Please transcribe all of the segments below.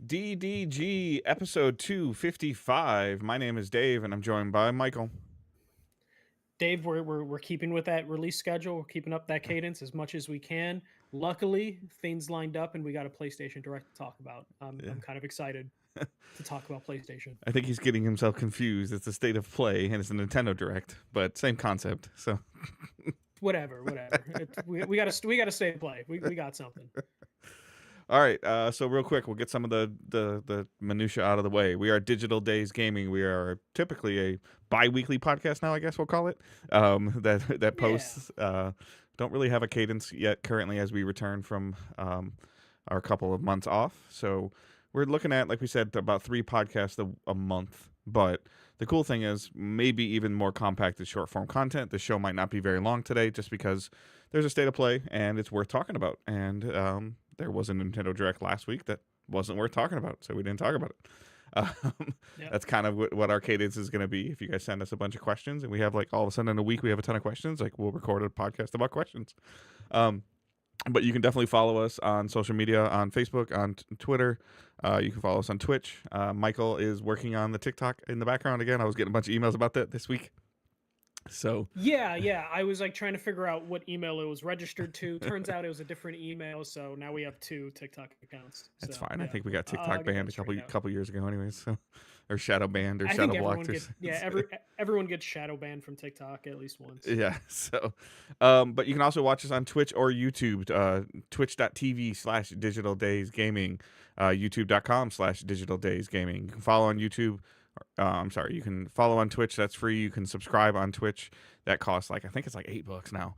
DDG episode 255. My name is Dave, and I'm joined by Michael. Dave, we're keeping with that release schedule. We're keeping up that cadence as much as we can. Luckily, things lined up, and we got a PlayStation Direct to talk about. Yeah. I'm kind of excited to talk about PlayStation. I think he's getting himself confused. It's a state of play, and it's a Nintendo Direct, but same concept. So, Whatever. We gotta stay and play. We got something. all right. So real quick, we'll get some of the minutia out of the way. We are Digital Days Gaming. We are typically a bi-weekly podcast now, I guess we'll call it. That Yeah. posts. Don't really have a cadence yet currently as we return from our couple of months off. So we're looking at, like we said, about 3 podcasts a month. But the cool thing is maybe even more compacted short form content. The show might not be very long today just because there's a state of play and it's worth talking about. And there was a Nintendo Direct last week that wasn't worth talking about, so we didn't talk about it. Yep. That's kind of what our cadence is going to be. If you guys send us a bunch of questions and we have like all of a sudden in a week we have a ton of questions, like we'll record a podcast about questions. But you can definitely follow us on social media, on Facebook, on Twitter. You can follow us on Twitch. Michael is working on the TikTok in the background again. I was getting a bunch of emails about that this week. So Yeah. I was like trying to figure out what email it was registered to. Turns out it was a different email, so now we have 2 TikTok accounts. that's So fine. I yeah, think we got I'll TikTok get banned that a couple straightened out. couple years ago, anyways. So, or shadow banned or I shadow think everyone blocked. Or gets everyone gets shadow banned from TikTok at least once. yeah. So, but you can also watch us on Twitch or YouTube. Twitch.tv/Digital Days Gaming. YouTube.com/Digital Days Gaming. You can follow on YouTube. I'm sorry. You can follow on Twitch. That's free. You can subscribe on Twitch. That costs I think it's like $8 now.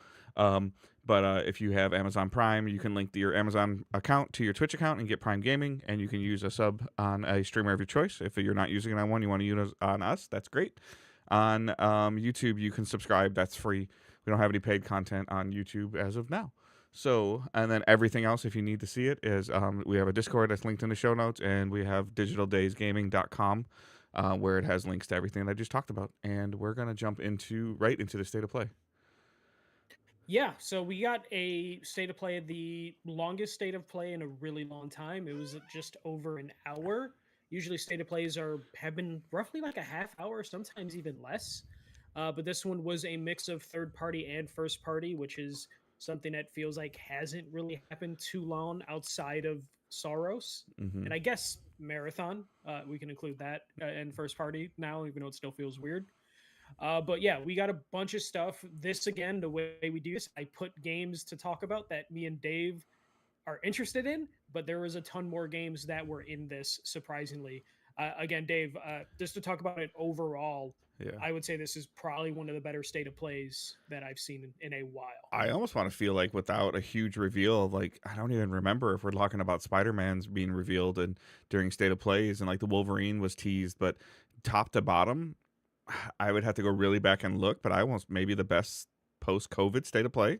But if you have Amazon Prime, you can link your Amazon account to your Twitch account and get Prime Gaming, and you can use a sub on a streamer of your choice. If you're not using it on one, you want to use it on us, that's great. On YouTube, you can subscribe. That's free. We don't have any paid content on YouTube as of now. So, and then everything else, if you need to see it, is we have a Discord that's linked in the show notes, and we have digitaldaysgaming.com, where it has links to everything that I just talked about. And we're going to jump right into the state of play. Yeah, so we got a state of play, the longest state of play in a really long time. It was just over an hour. Usually, state of plays have been roughly like a half hour, sometimes even less. But this one was a mix of third party and first party, which is something that feels like hasn't really happened too long outside of Soros. Mm-hmm. And I guess Marathon, we can include that in first party now, even though it still feels weird. But yeah, we got a bunch of stuff. This again, the way we do this, I put games to talk about that me and Dave are interested in, but there was a ton more games that were in this, surprisingly. Again, Dave, just to talk about it overall, Yeah. I would say this is probably one of the better state of plays that I've seen in a while. I almost want to feel like without a huge reveal, like I don't even remember if we're talking about Spider-Man's being revealed and during state of plays and like the Wolverine was teased, but top to bottom, I would have to go really back and look, but I almost maybe the best post-COVID state of play.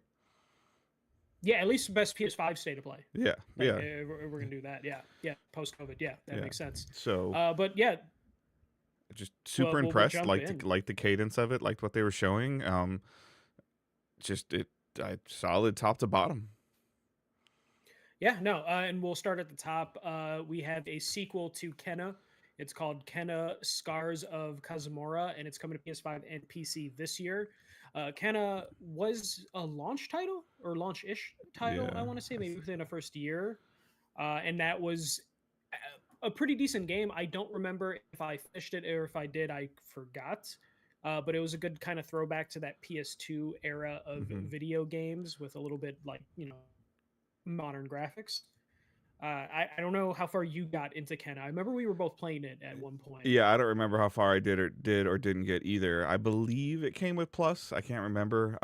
Yeah, at least best PS5 state of play. Yeah, Like, yeah, we're gonna do that. Yeah, post COVID. Yeah, that yeah. makes sense. So But yeah, just super we'll impressed. jump Liked in. the cadence of it, liked what they were showing. Just solid top to bottom. Yeah, no, and we'll start at the top. We have a sequel to Kenna. It's called Kenna Scars of Kazumura, and it's coming to PS5 and PC this year. Kenna was a launch title or launch-ish title, I Yeah, want to say, maybe within the first year. And that was a pretty decent game. I don't remember if I finished it or if I did, I forgot. But it was a good kind of throwback to that PS2 era of mm-hmm. video games with a little bit like, modern graphics. I don't know how far you got into Kenna. I remember we were both playing it at one point. Yeah, I don't remember how far I did or didn't get either. I believe it came with Plus. I can't remember.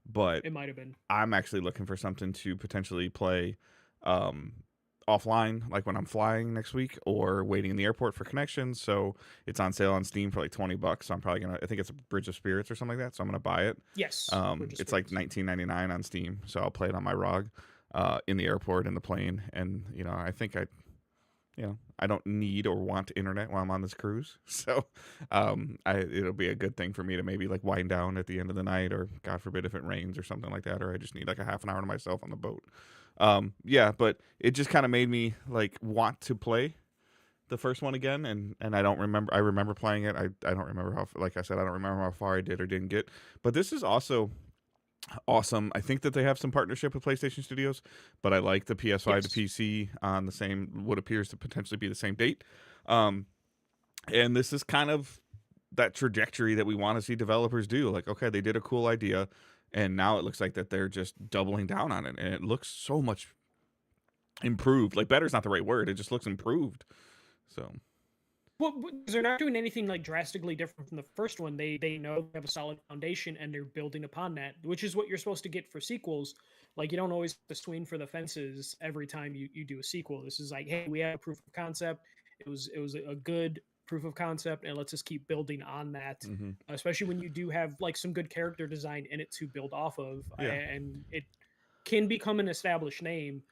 But It might have been. I'm actually looking for something to potentially play offline, like when I'm flying next week or waiting in the airport for connections. So it's on sale on Steam for like $20. So I'm probably I think it's a Bridge of Spirits or something like that. So I'm gonna buy it. Yes. It's like $19.99 on Steam. So I'll play it on my ROG in the airport, in the plane, and I think I don't need or want internet while I'm on this cruise. So it'll be a good thing for me to maybe like wind down at the end of the night, or God forbid if it rains or something like that, or I just need like a half an hour to myself on the boat. Yeah, but it just kind of made me like want to play the first one again, and I don't remember. I remember playing it. I don't remember how. Like I said, I don't remember how far I did or didn't get. But this is also awesome. I think that they have some partnership with PlayStation Studios, but I like the PS5 to Yes. PC on the same what appears to potentially be the same date. Um, and this is kind of that trajectory that we want to see developers do. Like, okay, they did a cool idea, and now it looks like that they're just doubling down on it, and it looks so much improved. Like, better is not the right word. It just looks improved. So Well, they're not doing anything like drastically different from the first one. They know they have a solid foundation and they're building upon that, which is what you're supposed to get for sequels. Like you don't always have to swing for the fences every time you do a sequel. This is like, hey, we have a proof of concept. It was a good proof of concept, and let's just keep building on that. hmm Especially when you do have like some good character design in it to build off of, yeah, and it can become an established name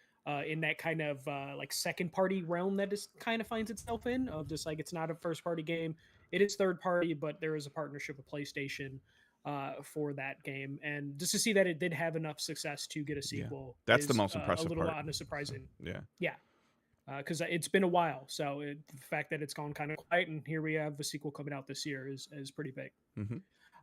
in that kind of like second party realm that this kind of finds itself in, of just like it's not a first party game, it is third party, but there is a partnership with PlayStation for that game, and just to see that it did have enough success to get a yeah. sequel That's the is most a impressive little part. odd and surprising. Yeah. Yeah, because it's been a while, so the fact that it's gone kind of quiet and here we have the sequel coming out this year is pretty big. hmm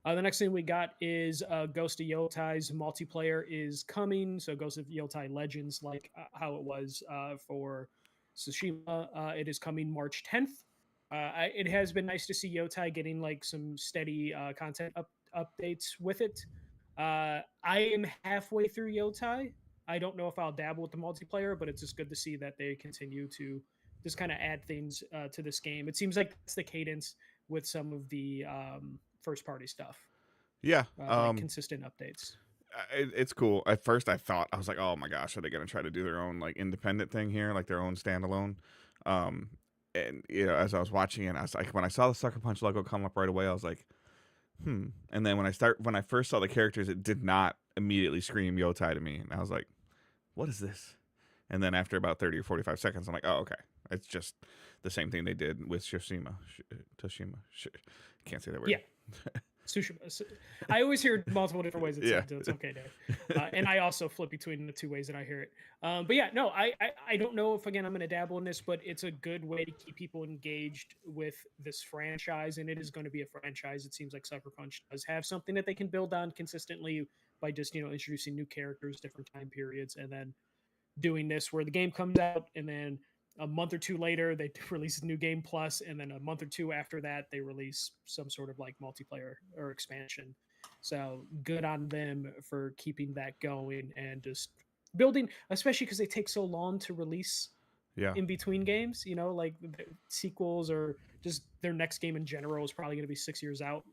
The next thing we got is Ghost of Yotai's multiplayer is coming. So Ghost of Yotai Legends, like how it was for Tsushima, it is coming March 10th. It has been nice to see Yotai getting like some steady content updates with it. I am halfway through Yotai. I don't know if I'll dabble with the multiplayer, but it's just good to see that they continue to just kind of add things to this game. It seems like that's the cadence with some of the first party stuff, Yeah. like consistent updates. It's cool. At first, I thought I was like, "Oh my gosh, are they gonna try to do their own like independent thing here, like their own standalone?" Um, and as I was watching it, I was like, when I saw the Sucker Punch logo come up right away, I was like, "Hmm." And then when I first saw the characters, it did not immediately scream Yotai to me, and I was like, "What is this?" And then after about 30 or 45 seconds, I'm like, "Oh, okay, it's just the same thing they did with Toshima. Can't say that word. Yeah, Tsushima. I always hear multiple different ways it's Yeah. said, so it's okay, Dave. And I also flip between the two ways that I hear it. But yeah, no, I don't know if again I'm going to dabble in this, but it's a good way to keep people engaged with this franchise, and it is going to be a franchise. It seems like Sucker Punch does have something that they can build on consistently by just introducing new characters, different time periods, and then doing this where the game comes out and then a month or two later they release a new game plus, and then a month or two after that they release some sort of like multiplayer or expansion. So good on them for keeping that going and just building, especially because they take so long to release Yeah. in between games. Like the sequels or just their next game in general is probably going to be 6 years out.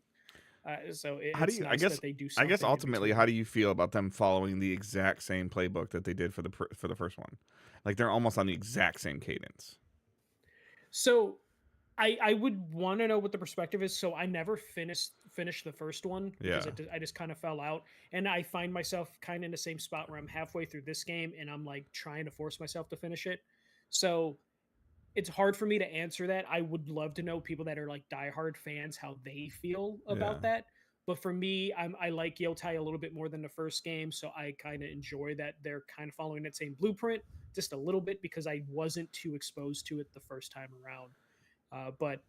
So How do it's you? nice that they do I something guess in ultimately, how between. do you feel about them following the exact same playbook that they did for the first one? Like they're almost on the exact same cadence. So I would want to know what the perspective is. So I never finished the first one because Yeah. I just kind of fell out, and I find myself kind of in the same spot where I'm halfway through this game and I'm like trying to force myself to finish it. So it's hard for me to answer that. I would love to know people that are like diehard fans how they feel Yeah. about that. But for me, I like Yotai a little bit more than the first game, so I kind of enjoy that they're kind of following that same blueprint just a little bit because I wasn't too exposed to it the first time around. But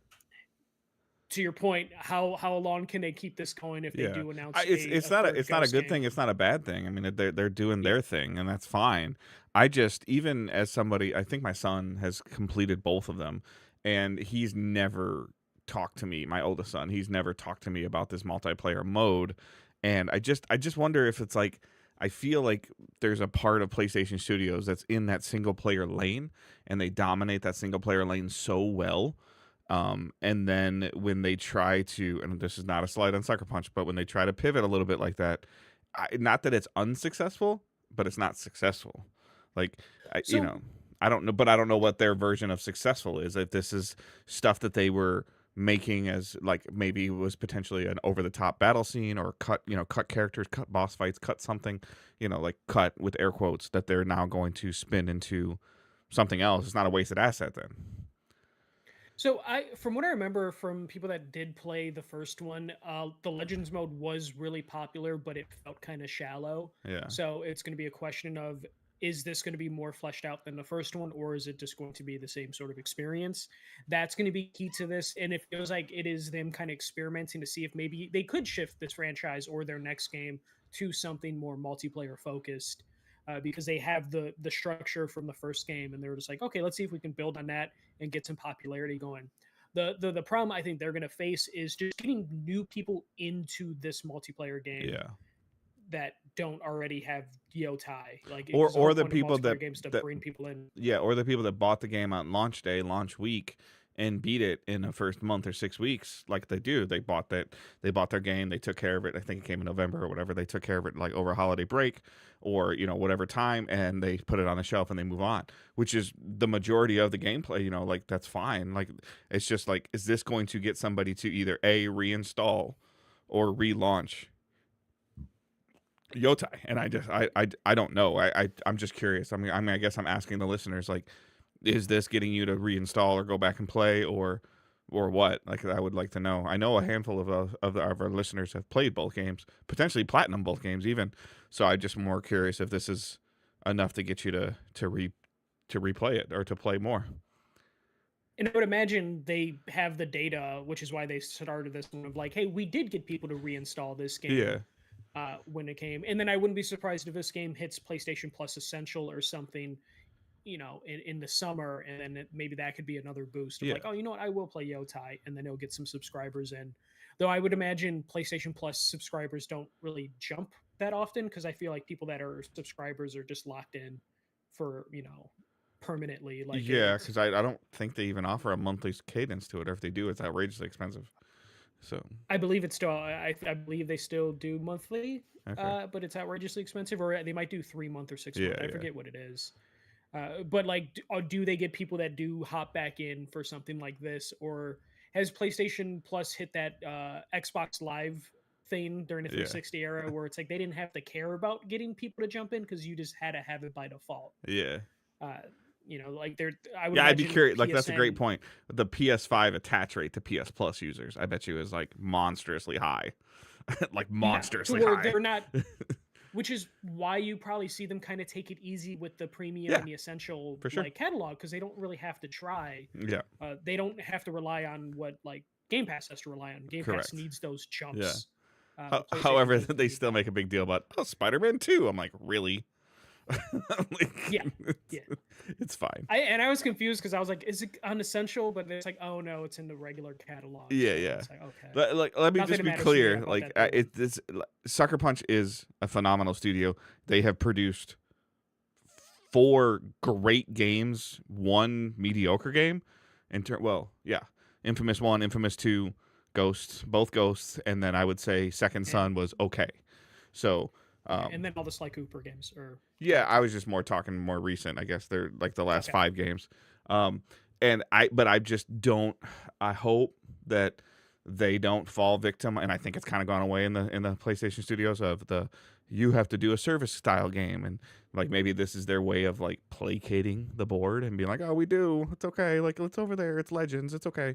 to your point, how long can they keep this going if they Yeah. do announce It's a not third it's not a Ghost good thing. game? It's not a bad thing. I mean, they're doing Yeah. their thing, and that's fine. I just even as somebody, I think my son has completed both of them, and he's never talked to me. My oldest son, he's never talked to me about this multiplayer mode, and I just wonder if it's like. I feel like there's a part of PlayStation Studios that's in that single player lane, and they dominate that single player lane so well. And then when they try to, and this is not a slight on Sucker Punch, but when they try to pivot a little bit like that, not that it's unsuccessful, but it's not successful. Like, I, you So know, I don't know, but I don't know what their version of successful is. If this is stuff that they were making as like maybe it was potentially an over the top battle scene or cut characters, cut boss fights, cut something, like cut with air quotes that they're now going to spin into something else. It's not a wasted asset then. from what I remember from people that did play the first one, the Legends mode was really popular, but it felt kind of shallow. Yeah. So it's going to be a question of is this going to be more fleshed out than the first one, or is it just going to be the same sort of experience? That's going to be key to this. And it feels like it is them kind of experimenting to see if maybe they could shift this franchise or their next game to something more multiplayer focused. Because they have the structure from the first game, and they're just like, okay, let's see if we can build on that and get some popularity going. The problem I think they're going to face is just getting new people into this multiplayer game Yeah. that don't already have Yotai. Like, Or 'cause the whole the point of people multiplayer games to that bring people in. yeah, or the people that bought the game on launch day, launch week, and beat it in the first month or 6 weeks, like they do. They bought their game, they took care of it. I think it came in November or whatever. They took care of it like over a holiday break or whatever time, and they put it on the shelf and they move on, which is the majority of the gameplay. Like that's fine. Like it's just like, is this going to get somebody to either A, reinstall or relaunch Yotai? And I don't know. I'm just curious. I mean, I guess I'm asking the listeners, like, is this getting you to reinstall or go back and play or what? Like, I would like to know. I know a handful of our listeners have played both games, potentially platinum both games even. So I'm just more curious if this is enough to get you to replay it or to play more. And I would imagine they have the data, which is why they started this one of like, hey, we did get people to reinstall this game. Yeah. When it came, and then I wouldn't be surprised if this game hits PlayStation Plus Essential or something, in the summer, and then maybe that could be another boost of like, oh, you know what, I will play Yotai, and then it'll get some subscribers in. Though I would imagine PlayStation Plus subscribers don't really jump that often, because I feel like people that are subscribers are just locked in for permanently. Like, yeah, because I don't think they even offer a monthly cadence to it, or if they do, it's outrageously expensive. So I believe it's still. I believe they still do monthly, okay. but it's outrageously expensive. Or they might do 3 month or 6 month. I Yeah. forget what it is. But like, do they get people that do hop back in for something like this, or has PlayStation Plus hit that Xbox Live thing during the 360 era, where it's like they didn't have to care about getting people to jump in because you just had to have it by default? Yeah. Like I would. Yeah, I'd be curious. PSN, like, that's a great point. The PS5 attach rate to PS Plus users, I bet you, is like monstrously high. Like monstrously high. They're not. Which is why you probably see them kind of take it easy with the premium and the essential like catalog, because they don't really have to try. Yeah. They don't have to rely on what like Game Pass has to rely on. Game Pass needs those jumps. Yeah. However, they still make a big deal about Spider-Man 2. I'm like, really? Like, yeah, it's fine. I was confused because I was like, is it unessential? But it's like, oh no, it's in the regular catalog. Yeah, so yeah. It's like, okay. Let me just be clear. Like, Sucker Punch is a phenomenal studio. They have produced 4 great games, 1 mediocre game. Infamous 1, Infamous 2, Ghosts, both Ghosts, and then I would say Second Son was okay. So. And then all the Sly Cooper games, I was just talking more recent. I guess they're like the last 5 games. But I just don't. I hope that they don't fall victim, and I think it's kind of gone away in the PlayStation studios of you have to do a service style game, and like maybe this is their way of like placating the board and being like, oh, we do, it's okay, like it's over there, it's Legends, it's okay,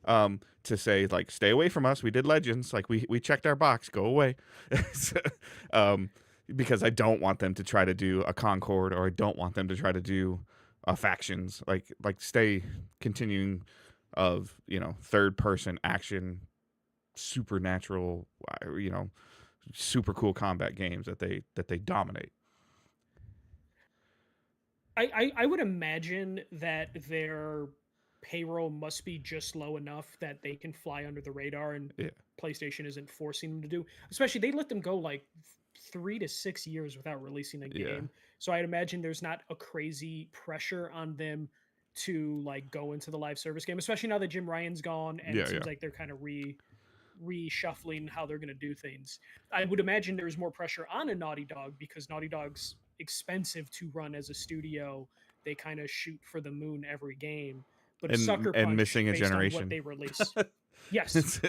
to say like, stay away from us, we did Legends, like we checked our box, go away. Because I don't want them to try to do a Concord, or I don't want them to try to do factions, like stay continuing of third person action, supernatural, super cool combat games that they dominate. I would imagine that their payroll must be just low enough that they can fly under the radar, and PlayStation isn't forcing them to do. Especially, they let them go like 3 to 6 years without releasing a game. So I'd imagine there's not a crazy pressure on them to like go into the live service game, especially now that Jim Ryan's gone, and it seems like they're kind of reshuffling how they're going to do things. I would imagine there's more pressure on a Naughty Dog, because Naughty Dog's expensive to run as a studio. They kind of shoot for the moon every game. But Sucker Punch, missing a generation, what they release. Yes.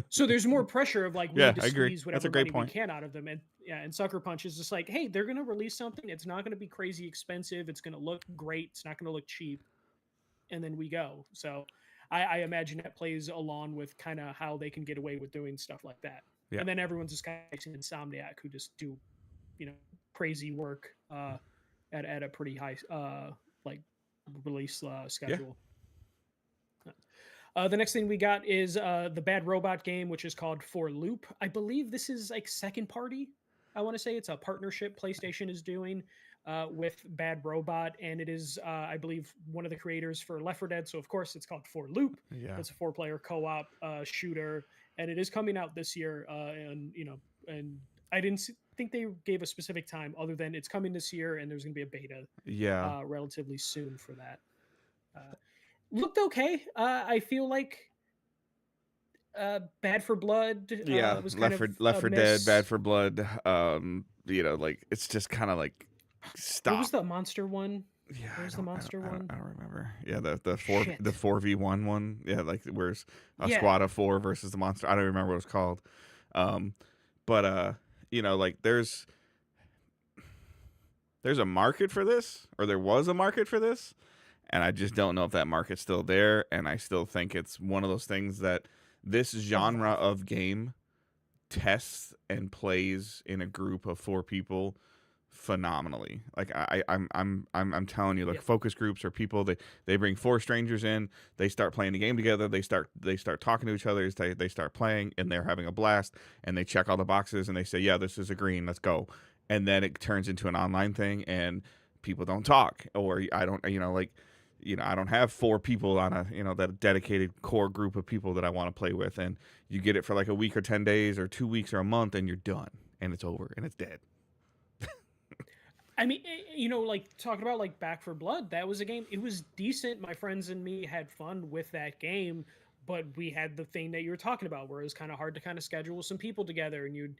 So there's more pressure of like, we need to squeeze whatever money we can out of them. And Sucker Punch is just like, hey, they're going to release something. It's not going to be crazy expensive. It's going to look great. It's not going to look cheap. And then we go. So I imagine that plays along with kind of how they can get away with doing stuff like that. Yeah. And then everyone's just kind of Insomniac, who just do, crazy work at a pretty high like release Yeah. schedule. The next thing we got is the Bad Robot game, which is called For Loop. I believe this is like second party. I want to say it's a partnership PlayStation is doing with Bad Robot, and it is, I believe, one of the creators for Left 4 Dead. So of course, it's called For Loop. Yeah. It's a 4-player co-op shooter, and it is coming out this year. And and I didn't think they gave a specific time, other than it's coming this year, and there's going to be a beta Yeah. relatively soon for that. Looked okay. I feel like Bad for Blood Yeah. was kind of Left a for Dead, Bad miss. for Blood. Like it's just kind of like What was stop. the monster one? Yeah, What was the monster one? I don't remember. Yeah, the Shit. 4v1 one. Yeah, like where's a Yeah. squad of 4 versus the monster. I don't remember what it was called. Um, but like there's a market for this, or there was a market for this, and I just don't know if that market's still there. And I still think it's one of those things that this genre Evolve. of game tests and plays in a group of 4 people phenomenally. Like I'm telling you, like Yep. focus groups or people, they bring 4 strangers in, they start playing the game together, they start talking to each other, they start playing, and they're having a blast, and they check all the boxes, and they say, yeah, this is a green, let's go. And then it turns into an online thing, and people don't talk, or I don't, I don't have 4 people on that dedicated core group of people that I want to play with, and you get it for like a week or 10 days or 2 weeks or a month, and you're done, and it's over, and it's dead. I mean, like talking about like Back for Blood, that was a game. It was decent. My friends and me had fun with that game, but we had the thing that you were talking about, where it was kind of hard to kind of schedule some people together, and you'd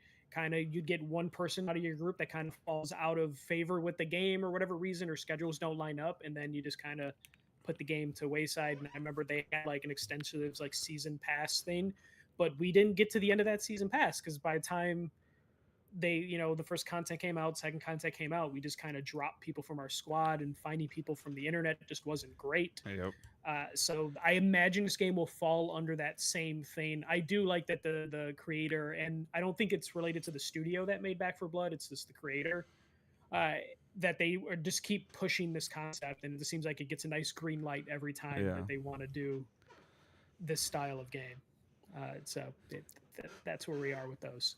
get one person out of your group that kind of falls out of favor with the game or whatever reason, or schedules don't line up, and then you just kind of put the game to wayside. And I remember they had like an extensive like season pass thing, but we didn't get to the end of that season pass because by the time the first content came out, second content came out, we just kind of dropped people from our squad, and finding people from the internet just wasn't great. Yep. So I imagine this game will fall under that same thing. I do like that the creator, and I don't think it's related to the studio that made Back for Blood, it's just the creator, uh, that they just keep pushing this concept, and it seems like it gets a nice green light every time Yeah. that they want to do this style of game. That's where we are with those.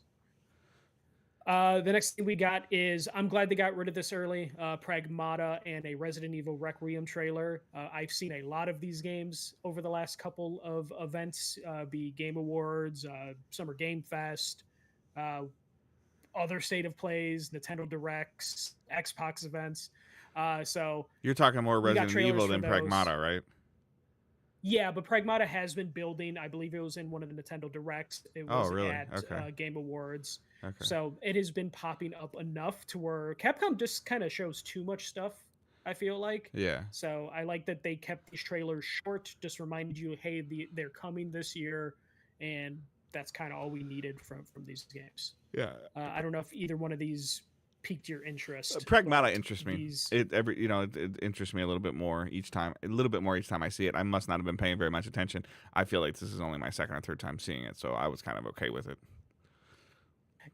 The next thing we got is, I'm glad they got rid of this early, Pragmata and a Resident Evil Requiem trailer. I've seen a lot of these games over the last couple of events, be Game Awards, Summer Game Fest, other State of Plays, Nintendo Directs, Xbox events. So You're talking more we got Resident trailers Evil for than those. Pragmata, right? Yeah, but Pragmata has been building. I believe it was in one of the Nintendo Directs. It Oh, was really? at Okay. Game Awards. Okay. So it has been popping up enough to where Capcom just kind of shows too much stuff, I feel like. Yeah. So I like that they kept these trailers short, just reminded you, hey, they're coming this year, and that's kind of all we needed from these games. Yeah. I don't know if either one of these piqued your interest. Pragmata but interests me. these- It interests me a little bit more each time. A little bit more each time I see it. I must not have been paying very much attention. I feel like this is only my second or third time seeing it, so I was kind of okay with it.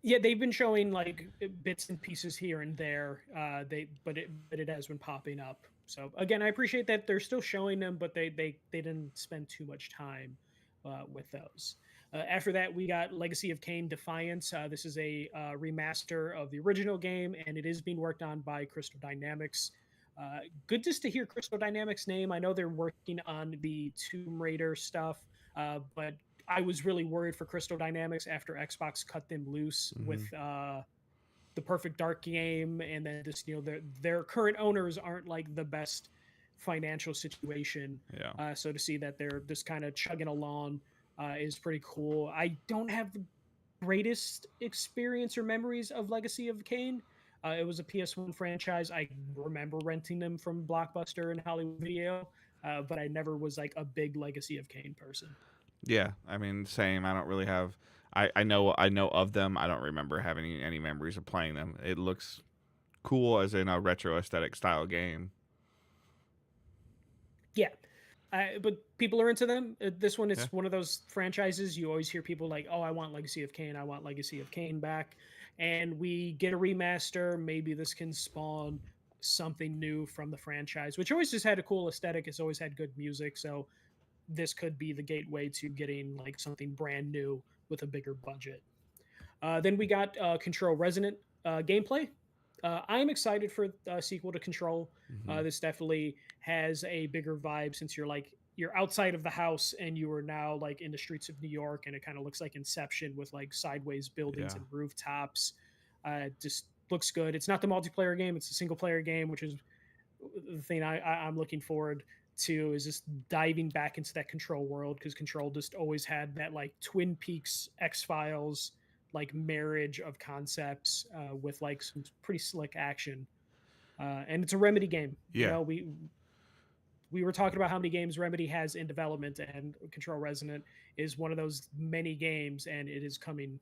Yeah, they've been showing like bits and pieces here and there. But it has been popping up. So again, I appreciate that they're still showing them, but they didn't spend too much time with those. After that, we got Legacy of Kain Defiance. This is a remaster of the original game, and it is being worked on by Crystal Dynamics. Good just to hear Crystal Dynamics' name. I know they're working on the Tomb Raider stuff, but I was really worried for Crystal Dynamics after Xbox cut them loose with the Perfect Dark game, and then this, their current owners aren't like the best financial situation. Yeah. So to see that they're just kind of chugging along is pretty cool. I don't have the greatest experience or memories of Legacy of Kain. It was a PS1 franchise. I remember renting them from Blockbuster and Hollywood Video, but I never was like a big Legacy of Kain person. Yeah. I mean, same. I don't really have. I know of them. I don't remember having any memories of playing them. It looks cool as in a retro aesthetic style game. Yeah. But people are into them. This one is Yeah. one of those franchises you always hear people like, "Oh, I want Legacy of Kain. I want Legacy of Kain back." And we get a remaster. Maybe this can spawn something new from the franchise, which always just had a cool aesthetic. It's always had good music, so this could be the gateway to getting like something brand new with a bigger budget. Then we got Control Resonant gameplay. I'm excited for a sequel to Control. Hmm. This definitely has a bigger vibe since you're outside of the house and you are now like in the streets of New York, and it kind of looks like Inception with like sideways buildings Yeah. and rooftops. Just looks good. It's not the multiplayer game; it's a single player game, which is the thing I'm looking forward to, is just diving back into that Control world, because Control just always had that like Twin Peaks, X Files like marriage of concepts with like some pretty slick action. And it's a Remedy game. You Yeah. know, we were talking about how many games Remedy has in development, and Control Resonant is one of those many games, and it is coming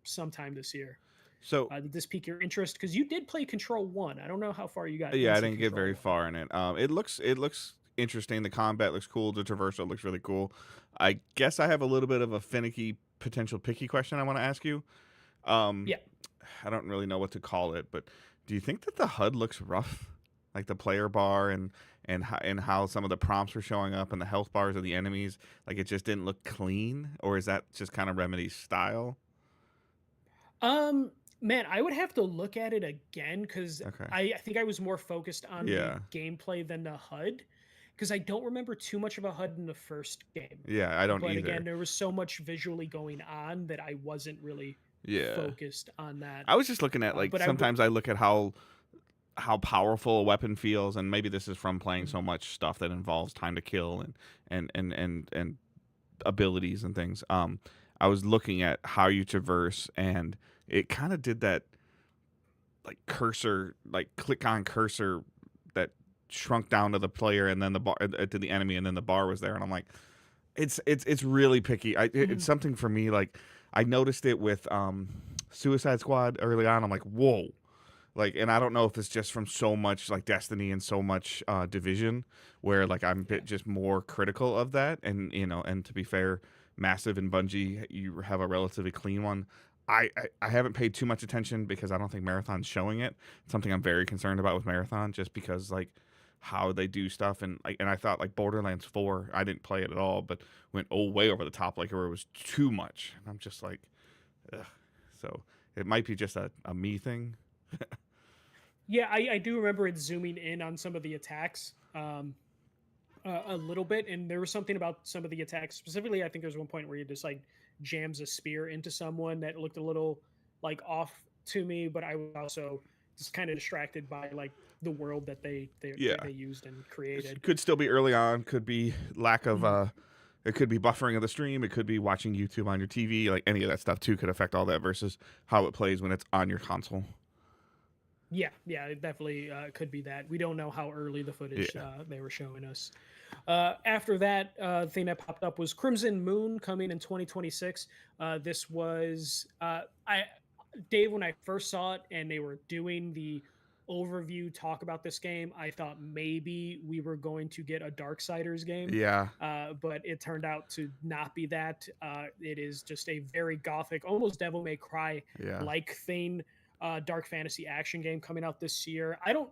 sometime this year. So Did this pique your interest? Because you did play Control One. I don't know how far you got yeah, I into didn't get Control very One. far in it. It looks interesting. The combat looks cool. The traversal looks really cool. I guess I have a little bit of a finicky, potential picky question I want to ask you. Um, Yeah. I don't really know what to call it, but do you think that the HUD looks rough, like the player bar and how some of the prompts were showing up and the health bars of the enemies, like it just didn't look clean, or is that just kind of Remedy's style? Um, Man, I would have to look at it again, because Okay. I think I was more focused on the Yeah. gameplay than the HUD, because I don't remember too much about HUD in the first game. Yeah, I don't But again, either. there was so much visually going on that I wasn't really Yeah. focused on that. I was just looking at like But I would. sometimes I look at how powerful a weapon feels, and maybe this is from playing so much stuff that involves time to kill and abilities and things. I was looking at how you traverse, and it kind of did that like cursor, like click on cursor that shrunk down to the player and then the bar to the enemy, and then the bar was there, and I'm like, it's really picky. It's Mhm. something for me. Like I noticed it with Suicide Squad early on. I'm like, whoa. Like, and I don't know if it's just from so much like Destiny and so much Division, where like I'm a Yeah. bit just more critical of that. And and to be fair, Massive and Bungie, you have a relatively clean one. I haven't paid too much attention because I don't think Marathon's showing it. It's something I'm very concerned about with Marathon, just because like how they do stuff, and I thought like Borderlands 4, I didn't play it at all, but went way over the top, like where it was too much. And I'm just like, ugh. So it might be just a me thing. Yeah, I do remember it zooming in on some of the attacks. A little bit, and there was something about some of the attacks specifically. I think there's one point where he just like jams a spear into someone that looked a little like off to me, but I was also just kind of distracted by like the world that Yeah. they used and It created. could still be early on, could be lack of Mhm. it could be buffering of the stream, it could be watching YouTube on your TV, like any of that stuff too could affect all that versus how it plays when it's on your console. Yeah, yeah, it definitely could be that. We don't know how early the footage Yeah. they were showing us. After that, thing that popped up was Crimson Moon coming in 2026. This was I Dave, when I first saw it and they were doing the overview talk about this game, I thought maybe we were going to get a Darksiders game, Yeah. but it turned out to not be that. It is just a very gothic, almost Devil May Cry Yeah. like thing, dark fantasy action game coming out this year. I don't.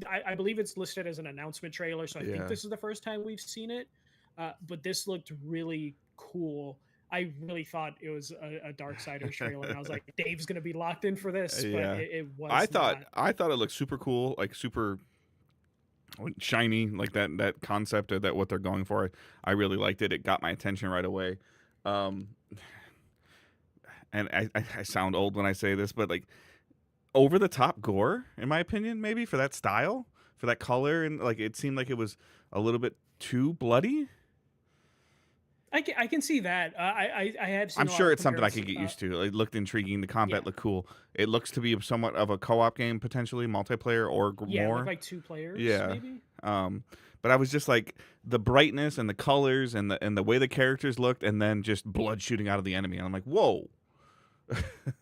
I believe it's listed as an announcement trailer, so I think Yeah. this is the first time we've seen it. But this looked really cool. I really thought it was a Darksiders trailer, and I was like, Dave's gonna be locked in for this, but Yeah. it I was thought not. I thought it looked super cool, like super shiny, like that concept of that what they're going for. I really liked it. It got my attention right away. Um and I sound old when I say this, but like over the top gore, in my opinion, maybe for that style, for that color, and like it seemed like it was a little bit too bloody. I can see that. I have I'm seen a lot sure of it's something I could comparisons. get used to. It looked intriguing. The combat Yeah, looked cool. It looks to be somewhat of a co-op game, potentially multiplayer or yeah, with more. like two players Yeah. maybe. Um, but I was just like the brightness and the colors and the way the characters looked, and then just blood shooting out of the enemy. And I'm like, whoa.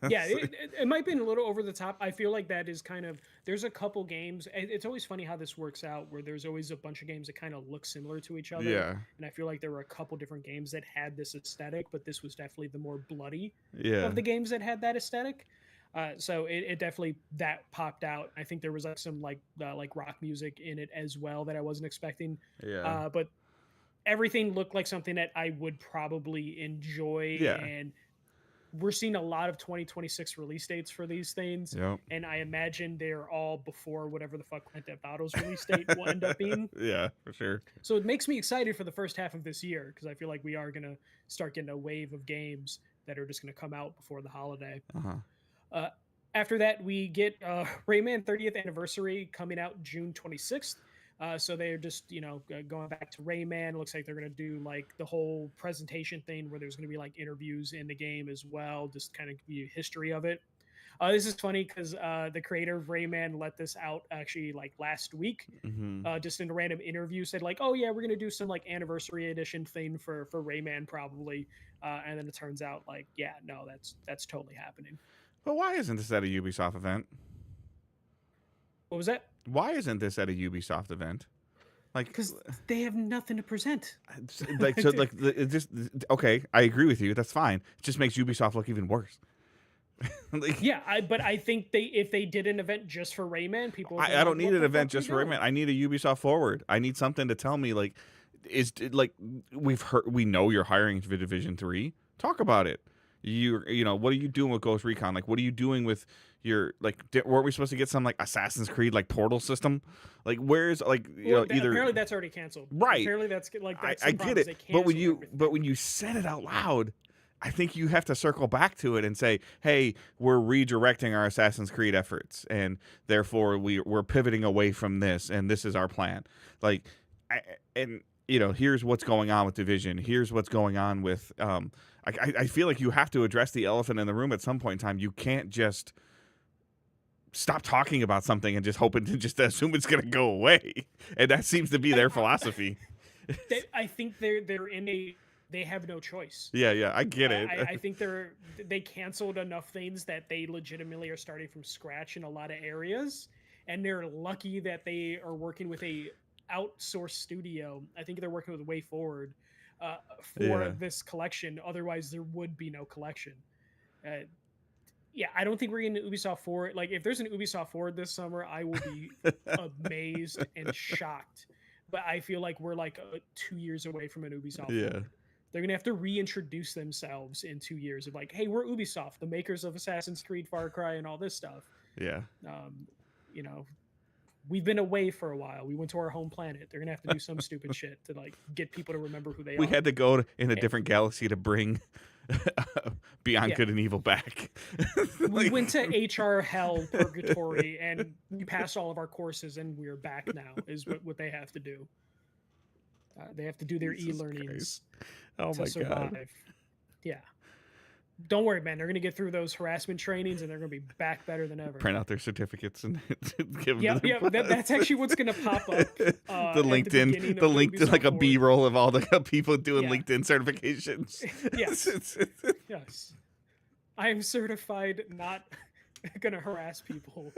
Yeah, it might be a little over the top. I feel like that is kind of, there's a couple games. It's always funny how this works out, where there's always a bunch of games that kind of look similar to each other. Yeah. And I feel like there were a couple different games that had this aesthetic, but this was definitely the more bloody Yeah. of the games that had that aesthetic. So it definitely that popped out. I think there was like some like rock music in it as well that I wasn't expecting. Yeah. But everything looked like something that I would probably enjoy, Yeah. and we're seeing a lot of 2026 release dates for these things, Yep. and I imagine they're all before whatever the fuck Grand Theft Auto's release date will end up being. Yeah, for sure. So it makes me excited for the first half of this year because I feel like we are gonna start getting a wave of games that are just gonna come out before the holiday. Uh-huh. Uh, After that, we get Rayman 30th Anniversary coming out June 26th. So they're just, going back to Rayman. Looks like they're going to do like the whole presentation thing where there's going to be like interviews in the game as well, just kind of give you history of it. This is funny because the creator of Rayman let this out actually like last week, Hmm. just in a random interview. Said like, "Oh yeah, we're gonna do some like anniversary edition thing for Rayman probably," and then it turns out like, yeah, no, that's totally happening. But why isn't this at a Ubisoft event? What was that? Why isn't this at a Ubisoft event? Like, Because they have nothing to present. like so, like it just okay. I agree with you. That's fine. It just makes Ubisoft look even worse. Like, Yeah, but I think if they did an event just for Rayman, people would be I don't like, need "What an the event fuck are just we for doing?" Rayman. I need a Ubisoft forward. I need something to tell me like like we know you're hiring for Division 3. Talk about it. You know what are you doing with Ghost Recon? Like what are you doing with your like weren't we supposed to get some like Assassin's Creed like portal system? Like where's like Well, either apparently that's already canceled. right. Apparently that's like that's I the get problem is it. they But when canceled everything. you said it out loud, I think you have to circle back to it and say, "Hey, we're redirecting our Assassin's Creed efforts, and therefore we're pivoting away from this, and this is our plan." Like, and here's what's going on with Division. Here's what's going on with. I feel like you have to address the elephant in the room at some point in time. You can't just stop talking about something and just hoping to just assume it's going to go away. And that seems to be their philosophy. I think they have no choice. Yeah, I get it. I think they canceled enough things that they legitimately are starting from scratch in a lot of areas, and they're lucky that they are working with a outsourced studio. I think they're working with Way Forward for this collection. Otherwise, there would be no collection. Uh, yeah, I don't think we're getting an Ubisoft Forward. Like, if there's an Ubisoft Forward this summer, I will be amazed and shocked. But I feel like we're like 2 years away from an Ubisoft Forward. They're gonna have to reintroduce themselves in 2 years of like, hey, we're Ubisoft, the makers of Assassin's Creed, Far Cry, and all this stuff. Yeah. You know, we've been away for a while. We went to our home planet. They're gonna have to do some stupid shit to like get people to remember who they are. We had to go in a different galaxy to bring Beyond Good and Evil back. We went to HR hell purgatory and we passed all of our courses and we're back now. Is what they have to do. They have to do their e-learnings. Oh my god! Yeah. Don't worry, man. They're gonna get through those harassment trainings, and they're gonna be back better than ever. Print out their certificates and give them. Yeah. That's actually what's gonna pop up. The LinkedIn, like a B-roll of all the people doing LinkedIn certifications. Yes. I am certified, not gonna harass people.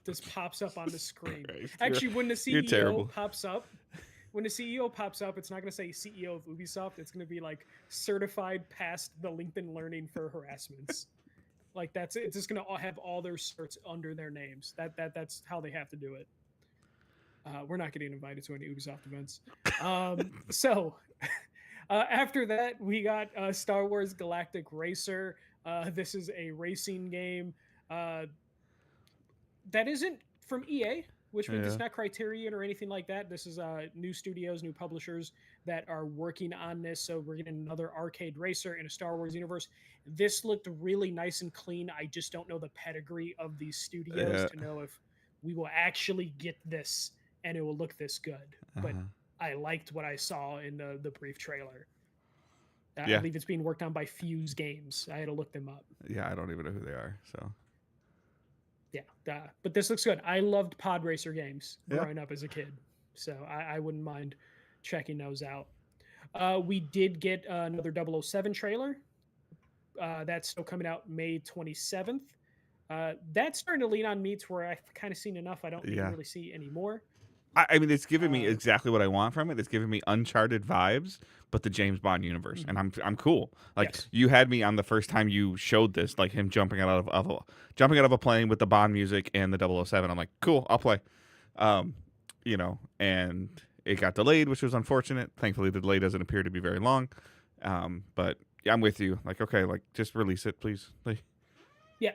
This pops up on the screen. Actually, when the CEO pops up. When the CEO pops up, it's not going to say CEO of Ubisoft. It's going to be like certified past the LinkedIn Learning for harassments. Like it's just going to have all their certs under their names. That's how they have to do it. We're not getting invited to any Ubisoft events. So after that, we got Star Wars Galactic Racer. This is a racing game that isn't from EA. Which means it's not Criterion or anything like that. This is new studios, new publishers that are working on this. So we're getting another arcade racer in a Star Wars universe. This looked really nice and clean. I just don't know the pedigree of these studios to know if we will actually get this and it will look this good. But I liked what I saw in the brief trailer. I believe it's being worked on by Fuse Games. I had to look them up. Yeah, I don't even know who they are. So. Yeah, but this looks good. I loved pod racer games growing up as a kid, so I wouldn't mind checking those out. We did get another 007 trailer. That's still coming out May 27th. That's starting to lean on me to where I've kind of seen enough. I don't really see anymore. I mean, it's giving me Uh, exactly what I want from it. It's giving me Uncharted vibes, but the James Bond universe, and mhm. I'm cool. Like Yes. you had me on the first time you showed this, like him jumping out of a plane with the Bond music and the 007. I'm like, cool, I'll play. Um, and it got delayed, which was unfortunate. Thankfully, the delay doesn't appear to be very long. But yeah, I'm with you. Like, okay, like just release it, please. Like, Yeah.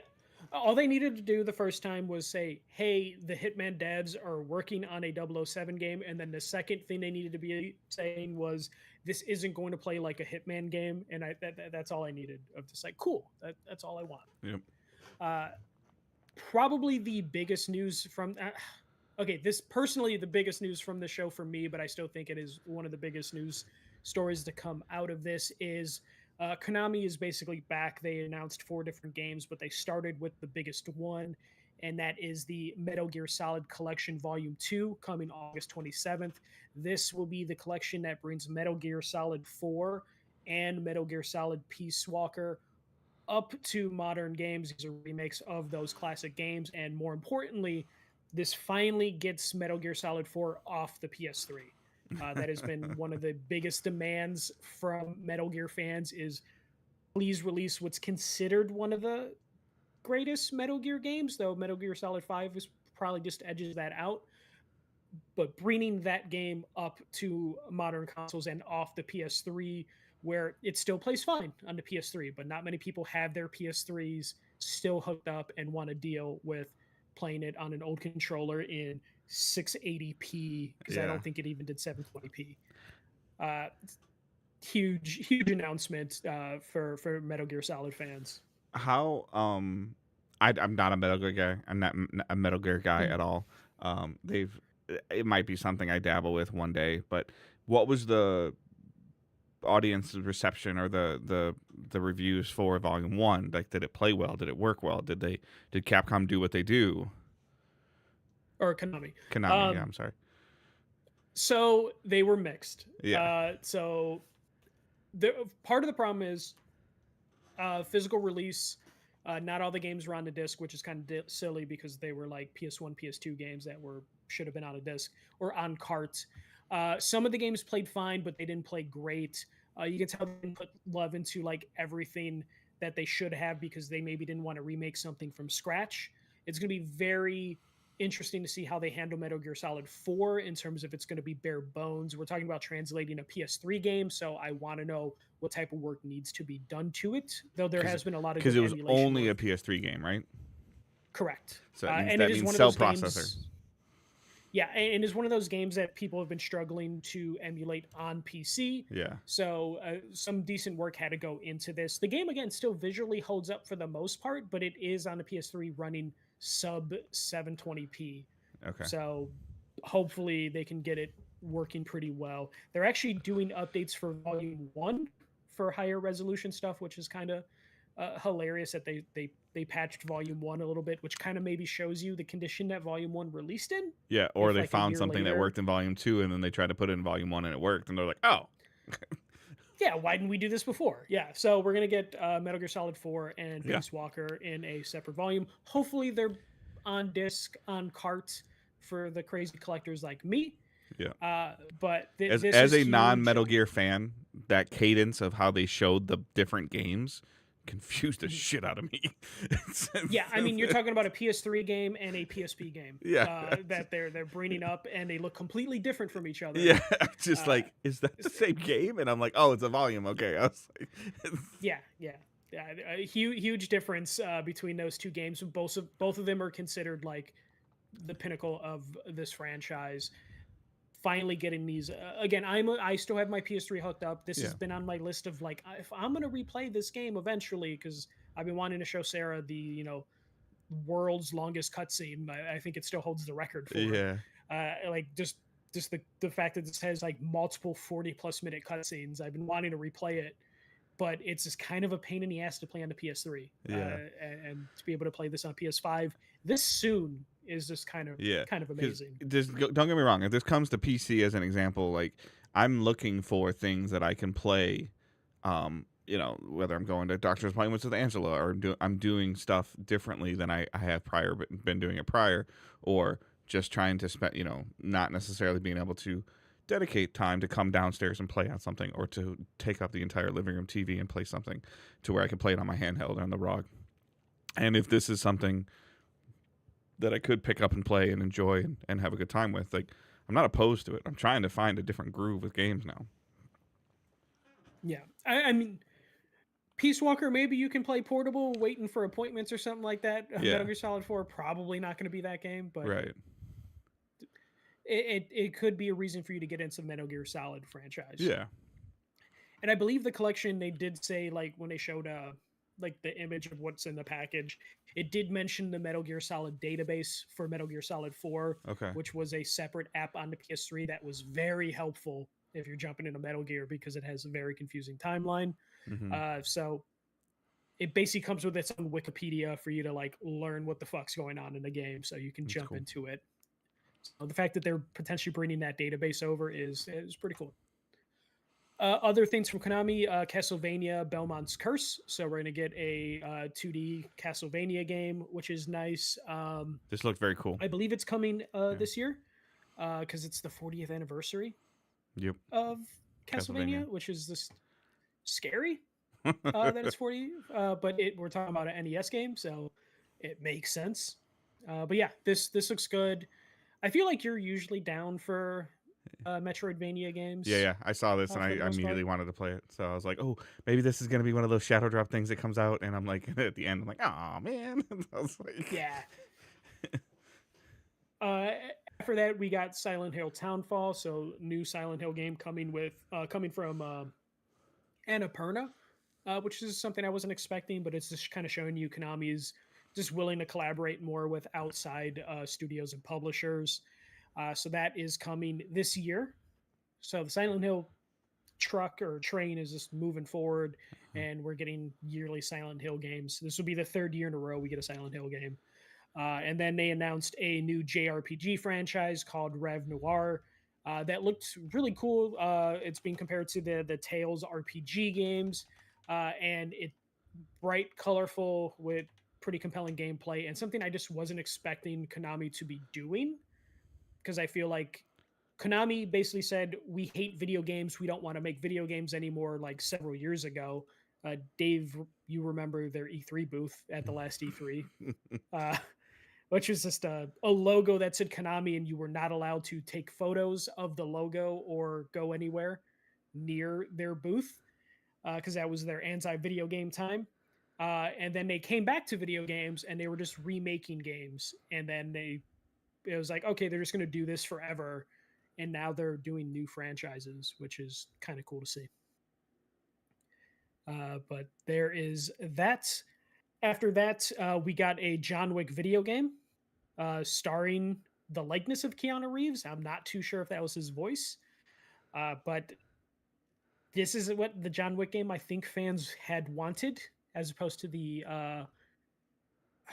All they needed to do the first time was say, "Hey, the Hitman devs are working on a 007 game," and then the second thing they needed to be saying was, "This isn't going to play like a Hitman game," and that's all I needed of just like, cool. That's all I want. yep. Uh, Probably the biggest news from okay, this personally the biggest news from the show for me, but I still think it is one of the biggest news stories to come out of this is Konami is basically back. They announced 4 different games, but they started with the biggest one, and that is the Metal Gear Solid Collection Volume 2 coming August 27th. This will be the collection that brings Metal Gear Solid 4 and Metal Gear Solid Peace Walker up to modern games. These are remakes of those classic games, and more importantly, this finally gets Metal Gear Solid 4 off the PS3. That has been one of the biggest demands from Metal Gear fans is please release what's considered one of the greatest Metal Gear games, though Metal Gear Solid 5 is probably just edges that out. But bringing that game up to modern consoles and off the PS3, where it still plays fine on the PS3, but not many people have their PS3s still hooked up and want to deal with playing it on an old controller in 680p because I Yeah. don't think it even did 720p. Uh, huge announcement for Metal Gear Solid fans. How I'm not a Metal Gear guy. I'm not a Metal Gear guy Mhm. at all. They've it might be something I dabble with one day, but what was the audience reception or the reviews for Volume 1? Like, did it play well? Did it work well? Did Capcom do what they do? Or Konami. Konami, yeah, Um, I'm sorry. so they were mixed. Yeah. So part of the problem is physical release. Not all the games were on the disc, which is kind of silly because they were like PS1, PS2 games that were should have been on a disc or on cart. Some of the games played fine, but they didn't play great. You can tell they didn't put love into like everything that they should have because they maybe didn't want to remake something from scratch. It's going to be very interesting to see how they handle Metal Gear Solid 4 in terms of it's going to be bare bones. We're talking about translating a PS3 game, so I want to know what type of work needs to be done to it. Though there has been a lot of Because good it was emulation only work. a PS3 game, right? Correct. So that means And it is one of cell those processor. games. Yeah, and it's one of those games that people have been struggling to emulate on PC. Yeah. So some decent work had to go into this. The game again still visually holds up for the most part, but it is on the PS3 running sub 720p. Okay. So hopefully they can get it working pretty well. They're actually doing updates for Volume 1 for higher resolution stuff, which is kind of hilarious that they patched Volume 1 a little bit, which kind of maybe shows you the condition that Volume 1 released in. Yeah, or If they like a found year something that later, worked in Volume 2 and then they tried to put it in Volume 1 and it worked and they're like, "Oh." yeah, why didn't we do this before? Yeah, so we're gonna get Metal Gear Solid 4 and Yeah. Peace Walker in a separate volume. Hopefully they're on disc, on cart for the crazy collectors like me. Yeah. But As this is a huge. non-Metal Gear fan, that cadence of how they showed the different games confused the Mhm. shit out of me. Yeah, I mean, you're talking about a PS3 game and a PSP game. Yeah. That they're bringing up and they look completely different from each other. Yeah, just Uh, like, is that the same game? And I'm like, oh, it's a volume. Okay. I was like, Yeah, a huge difference between those two games. Both of them are considered like the pinnacle of this franchise. Finally getting these again. I still have my PS3 hooked up. This Yeah. has been on my list of like if I'm gonna replay this game eventually because I've been wanting to show Sarah the world's longest cutscene. I think it still holds the record for it. yeah. Like just the fact that this has like multiple 40+ minute cutscenes. I've been wanting to replay it, but it's just kind of a pain in the ass to play on the PS3. Yeah. And to be able to play this on PS5 this soon is just kind of Yeah. amazing. Don't get me wrong. If this comes to PC as an example, like, I'm looking for things that I can play. Whether I'm going to doctor's appointments with Angela or I'm doing stuff differently than I have been doing it prior, or just trying to spend, not necessarily being able to dedicate time to come downstairs and play on something, or to take up the entire living room TV and play something to where I can play it on my handheld on the ROG. And if this is something that I could pick up and play and enjoy and have a good time with, like, I'm not opposed to it. I'm trying to find a different groove with games now. Yeah, I mean, Peace Walker, maybe you can play portable, waiting for appointments or something like that. Yeah. Metal Gear Solid 4 probably not going to be that game, but Right. it could be a reason for you to get into Metal Gear Solid franchise. Yeah. And I believe the collection, they did say, like, when they showed like the image of what's in the package, it did mention the Metal Gear Solid database for Metal Gear Solid 4, Okay. which was a separate app on the PS3 that was very helpful if you're jumping into Metal Gear, because it has a very confusing timeline. So it basically comes with its own Wikipedia for you to like learn what the fuck's going on in the game, so you can jump into it. So the fact that they're potentially bringing that database over is pretty cool. Other things from Konami, Castlevania Belmont's Curse. So we're going to get a 2D Castlevania game, which is nice. This looked very cool. I believe it's coming this year because it's the 40th anniversary of Castlevania, which is this scary that it's 40. But we're talking about an NES game, so it makes sense. But yeah, this looks good. I feel like you're usually down for Metroidvania games. Yeah. I saw this and I immediately wanted to play it. So I was like, oh, maybe this is going to be one of those Shadow Drop things that comes out. And I'm like, at the end, I'm like, oh, man. I was like, yeah. After that, we got Silent Hill Townfall. So new Silent Hill game coming from Annapurna, which is something I wasn't expecting, but it's just kind of showing you Konami is just willing to collaborate more with outside studios and publishers. So that is coming this year. So the Silent Hill truck or train is just moving forward, and we're getting yearly Silent Hill games. This will be the third year in a row we get a Silent Hill game. And then they announced a new JRPG franchise called Rev Noir. That looked really cool. It's being compared to the Tales RPG games, and it bright, colorful, with pretty compelling gameplay, and something I just wasn't expecting Konami to be doing, because I feel like Konami basically said, we hate video games, we don't want to make video games anymore, like several years ago. Dave, you remember their E3 booth at the last E3, which was just a logo that said Konami, and you were not allowed to take photos of the logo or go anywhere near their booth, because that was their anti-video game time. And then they came back to video games, and they were just remaking games, and then it was like, okay, they're just going to do this forever. And now they're doing new franchises, which is kind of cool to see. But there is that. After that, we got a John Wick video game starring the likeness of Keanu Reeves. I'm not too sure if that was his voice. But this is what the John Wick game I think fans had wanted, as opposed to the,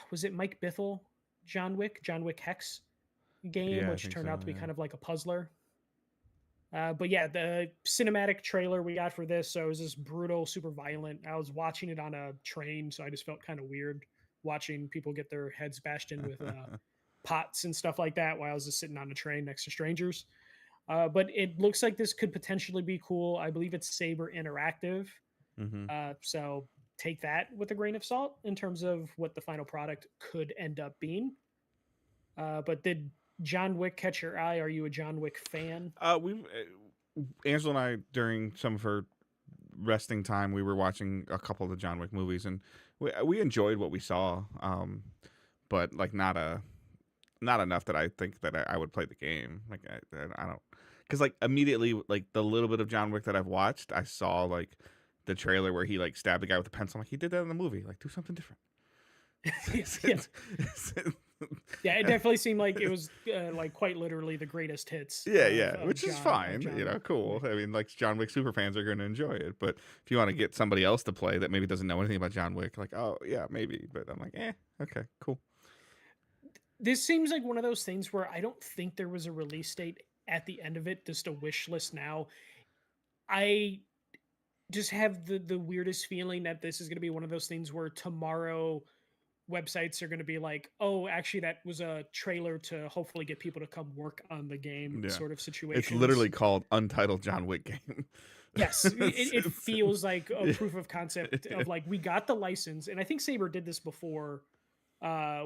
was it Mike Bithell John Wick Hex game, which turned out to be kind of like a puzzler. But yeah, the cinematic trailer we got for this, so it was just brutal, super violent. I was watching it on a train, so I just felt kind of weird watching people get their heads bashed in with pots and stuff like that while I was just sitting on a train next to strangers. But it looks like this could potentially be cool. I believe it's Saber Interactive. So take that with a grain of salt in terms of what the final product could end up being. But did John Wick catch your eye? Are you a John Wick fan? Angela and I, during some of her resting time, we were watching a couple of the John Wick movies, and we enjoyed what we saw. But like not enough that I think that I would play the game. Like I don't, because like immediately, like the little bit of John Wick that I've watched, I saw like the trailer where he like stabbed the guy with a pencil. I'm like, he did that in the movie. Like, do something different. Yeah, it definitely seemed like it was like quite literally the greatest hits. Which is fine, cool. I mean, like John Wick super fans are going to enjoy it, but if you want to get somebody else to play that maybe doesn't know anything about John Wick, like, oh yeah, maybe, but I'm like, okay, cool. This seems like one of those things where I don't think there was a release date at the end of it, just a wish list now. I just have the weirdest feeling that this is going to be one of those things where tomorrow websites are going to be like, oh, actually, that was a trailer to hopefully get people to come work on the game, Yeah. sort of It's situations. literally called Untitled John Wick game. Yes, it feels like a yeah. proof of concept of like we got the license, and I think Saber did this before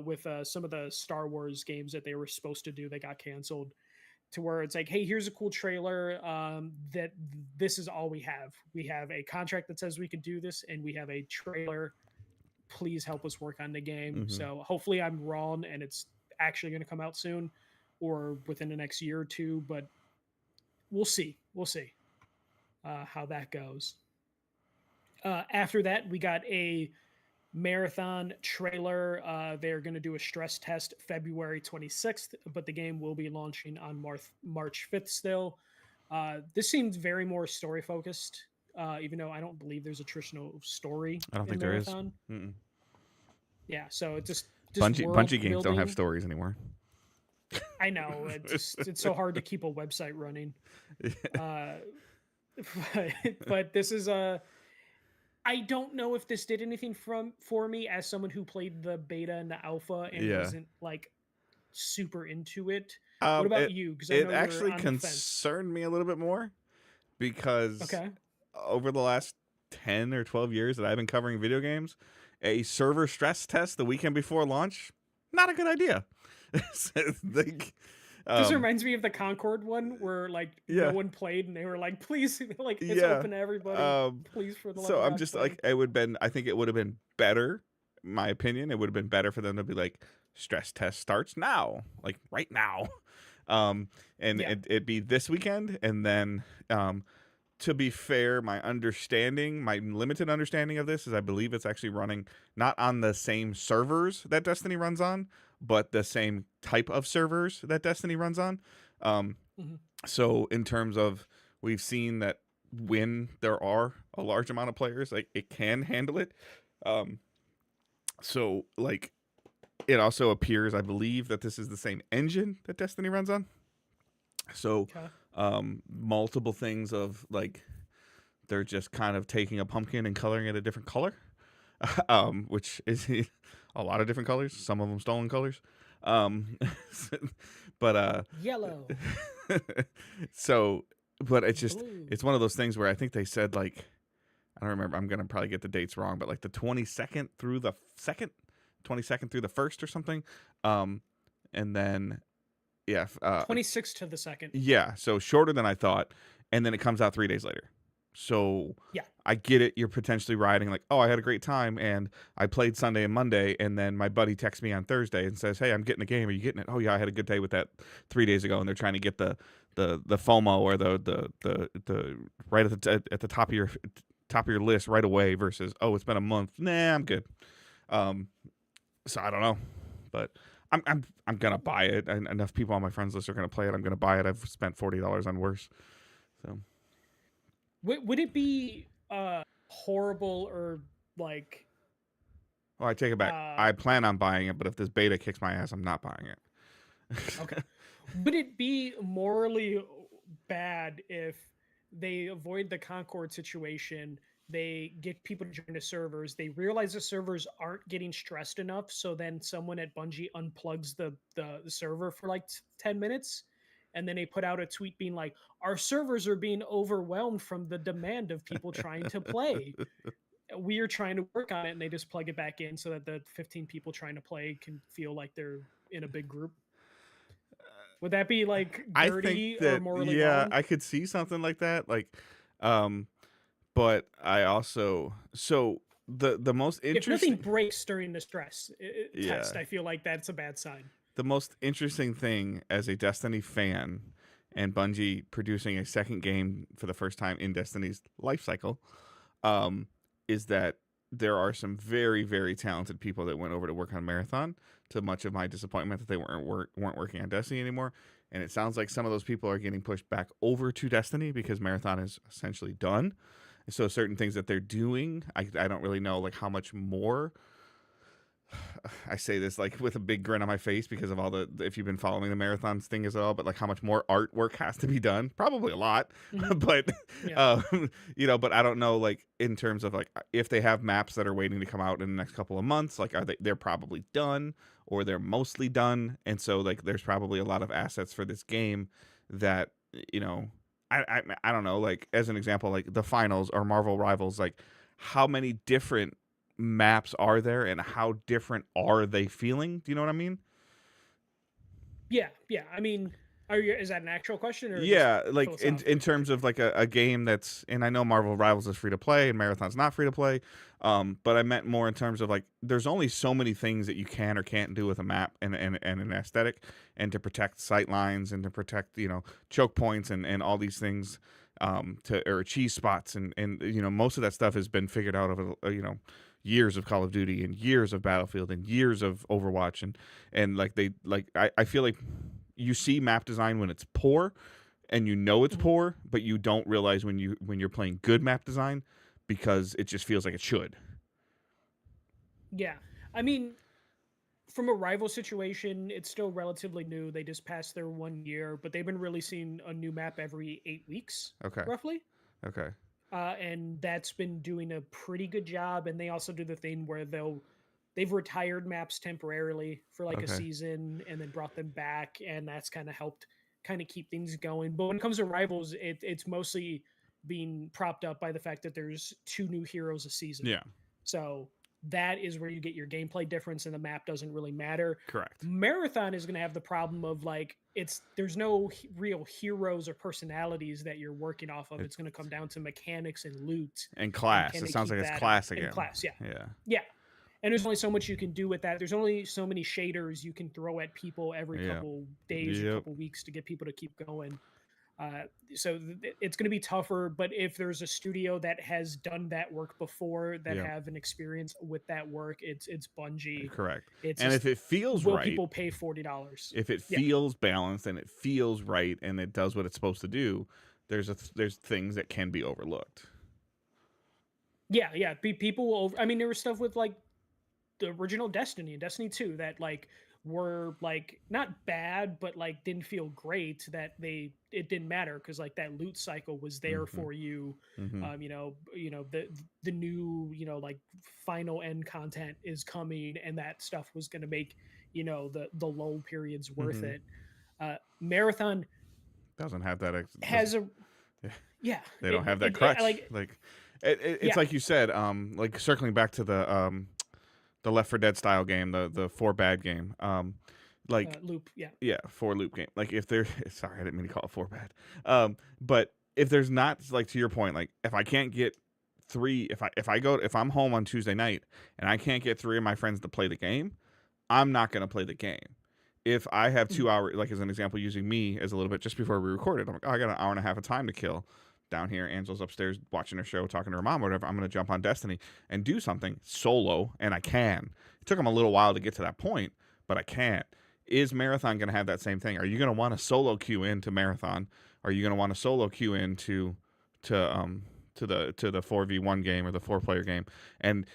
with some of the Star Wars games that they were supposed to do. They got canceled to where it's like, hey, here's a cool trailer. That this is all we have. We have a contract that says we can do this, and we have a trailer. Please help us work on the game. Mhm. So hopefully I'm wrong and it's actually going to come out soon or within the next year or two. But we'll see. We'll see how that goes. After that, we got a marathon trailer. They're going to do a stress test February 26th, but the game will be launching on March 5th still. This seems very more story focused, even though I don't believe there's a traditional story I don't in think there is. Marathon. Mm-mm. Yeah, so it just Bungie games don't have building. stories anymore. I know it's so hard to keep a website running. Uh, but this is a. I don't know if this did anything for me as someone who played the beta and the alpha and Yeah. wasn't like super into it. What about you? Because I It know you're actually on the fence. concerned me a little bit more because Okay. over the last 10 or 12 years that I've been covering video games, a server stress test the weekend before launch, not a good idea. Like, This reminds me of the Concord one where like Yeah. no one played and they were like, please, like it's Yeah. open to everybody. Please, for the love So of I'm God, just play. like, I think it would have been better, my opinion. It would have been better for them to be like, stress test starts now, like right now. And Yeah. it'd be this weekend. And then, to be fair, my limited understanding of this is I believe it's actually running not on the same servers that Destiny runs on, but the same type of servers that Destiny runs on. Mhm. So in terms of, we've seen that when there are a large amount of players, like it can handle it. So like it also appears, I believe, that this is the same engine that Destiny runs on. So Okay. multiple things of like they're just kind of taking a pumpkin and coloring it a different color, which is a lot of different colors, some of them stolen colors. But Yellow. so but it's just Blue. it's one of those things where I think they said like, I don't remember, I'm gonna probably get the dates wrong, but like the 22nd through the 2nd, 22nd through the 1st or something. And then 26 to the 2nd. Yeah, so shorter than I thought, and then it comes out 3 days later. So Yeah. I get it. You're potentially riding like, oh, I had a great time, and I played Sunday and Monday, and then my buddy texts me on Thursday and says, hey, I'm getting a game. Are you getting it? Oh yeah, I had a good day with that 3 days ago, and they're trying to get the FOMO or the right at the top of your list right away versus, oh, it's been a month. Nah, I'm good. So I don't know, but I'm gonna buy it. And enough people on my friends list are gonna play it. I'm gonna buy it. I've spent $40 on worse. So Would it be horrible or like? I take it back. I plan on buying it, but if this beta kicks my ass, I'm not buying it. Okay. Would it be morally bad if they avoid the Concord situation? They get people to join the servers. They realize the servers aren't getting stressed enough, so then someone at Bungie unplugs the server for like 10 minutes, and then they put out a tweet being like, "Our servers are being overwhelmed from the demand of people trying to play. We are trying to work on it," and they just plug it back in so that the 15 people trying to play can feel like they're in a big group. Would that be like I dirty think that, or morally yeah, wrong? I could see something like that. Like, but I also, so the most If nothing interesting, breaks during the stress Yeah. test, I feel like that's a bad sign. the most interesting thing as a Destiny fan and Bungie producing a second game for the first time in Destiny's life cycle, is that there are some very, very talented people that went over to work on Marathon, to much of my disappointment that they weren't working on Destiny anymore. And it sounds like some of those people are getting pushed back over to Destiny because Marathon is essentially done. So certain things that they're doing, I don't really know like how much more I say this like with a big grin on my face because of all if you've been following the marathons thing as well, but like how much more artwork has to be done, probably a lot, Mhm. but Yeah. but I don't know, like in terms of like if they have maps that are waiting to come out in the next couple of months, like they're probably done or they're mostly done, and so like there's probably a lot of assets for this game that you know I don't know, like as an example, like the finals or Marvel Rivals, like how many different maps are there and how different are they feeling? Do you know what I mean? Yeah, yeah. I mean, is that an actual question or just Yeah, like in philosophically? terms of like a game that's, and I know Marvel Rivals is free to play and Marathon's not free to play, but I meant more in terms of like there's only so many things that you can or can't do with a map and an aesthetic, and to protect sight lines and to protect choke points and all these things, to or cheese spots and most of that stuff has been figured out over years of Call of Duty and years of Battlefield and years of Overwatch and like I feel like you see map design when it's poor and it's Mhm. poor, but you don't realize when you're playing good map design because it just feels like it should. Yeah. I mean, from a rival situation, it's still relatively new. They just passed their 1 year, but they've been releasing a new map every 8 weeks, Okay. roughly. Okay. And that's been doing a pretty good job. And they also do the thing where they've retired maps temporarily for like a Okay. season and then brought them back, and that's kind of helped kind of keep things going. But when it comes to rivals, it's mostly being propped up by the fact that there's 2 new heroes a season. Yeah. So that is where you get your gameplay difference, and the map doesn't really matter. Correct. Marathon is going to have the problem of like there's no real heroes or personalities that you're working off of. It, It's going to come down to mechanics and loot, and and class. can It they sounds keep like it's that up class in again. class? Yeah, Yeah. yeah. And there's only so much you can do with that. There's only so many shaders you can throw at people every Yeah. couple days or Yep. couple weeks to get people to keep going. So it's going to be tougher. But if there's a studio that has done that work before, that Yep. have an experience with that work, it's Bungie. Correct. It's And just, if it feels will right, people pay $40? if it Yeah, feels balanced and it feels right and it does what it's supposed to do, there's things that can be overlooked. yeah, yeah. People will. I mean, there was stuff with like the original Destiny and Destiny 2 that like were like not bad but like didn't feel great, that it didn't matter because like that loot cycle was there Mm-hmm. for you. Mm-hmm. The new like final end content is coming, and that stuff was going to make the lull periods worth Mm-hmm. it. Marathon Doesn't have that. has a Yeah. yeah They don't have that crutch. like Like it's yeah like you said. Like circling back to the Left 4 Dead style game, the 4 Bad game. Like loop yeah yeah, 4 loop game. Like if there, sorry, I didn't mean to call it 4 Bad. But if there's not, like to your point, like if I can't get three, if I'm home on Tuesday night and I can't get three of my friends to play the game, I'm not gonna play the game. If I have mhm, 2 hours, like as an example, using me as a little bit just before we recorded, I'm like, oh, I got an hour and a half of time to kill down here. Angela's upstairs watching her show, talking to her mom, or whatever. I'm going to jump on Destiny and do something solo, and I can. It took them a little while to get to that point, but I can. Is Marathon going to have that same thing? Are you going to want to solo queue into Marathon? Are you going to want to solo queue into to the 4v1 game or the 4 player game? And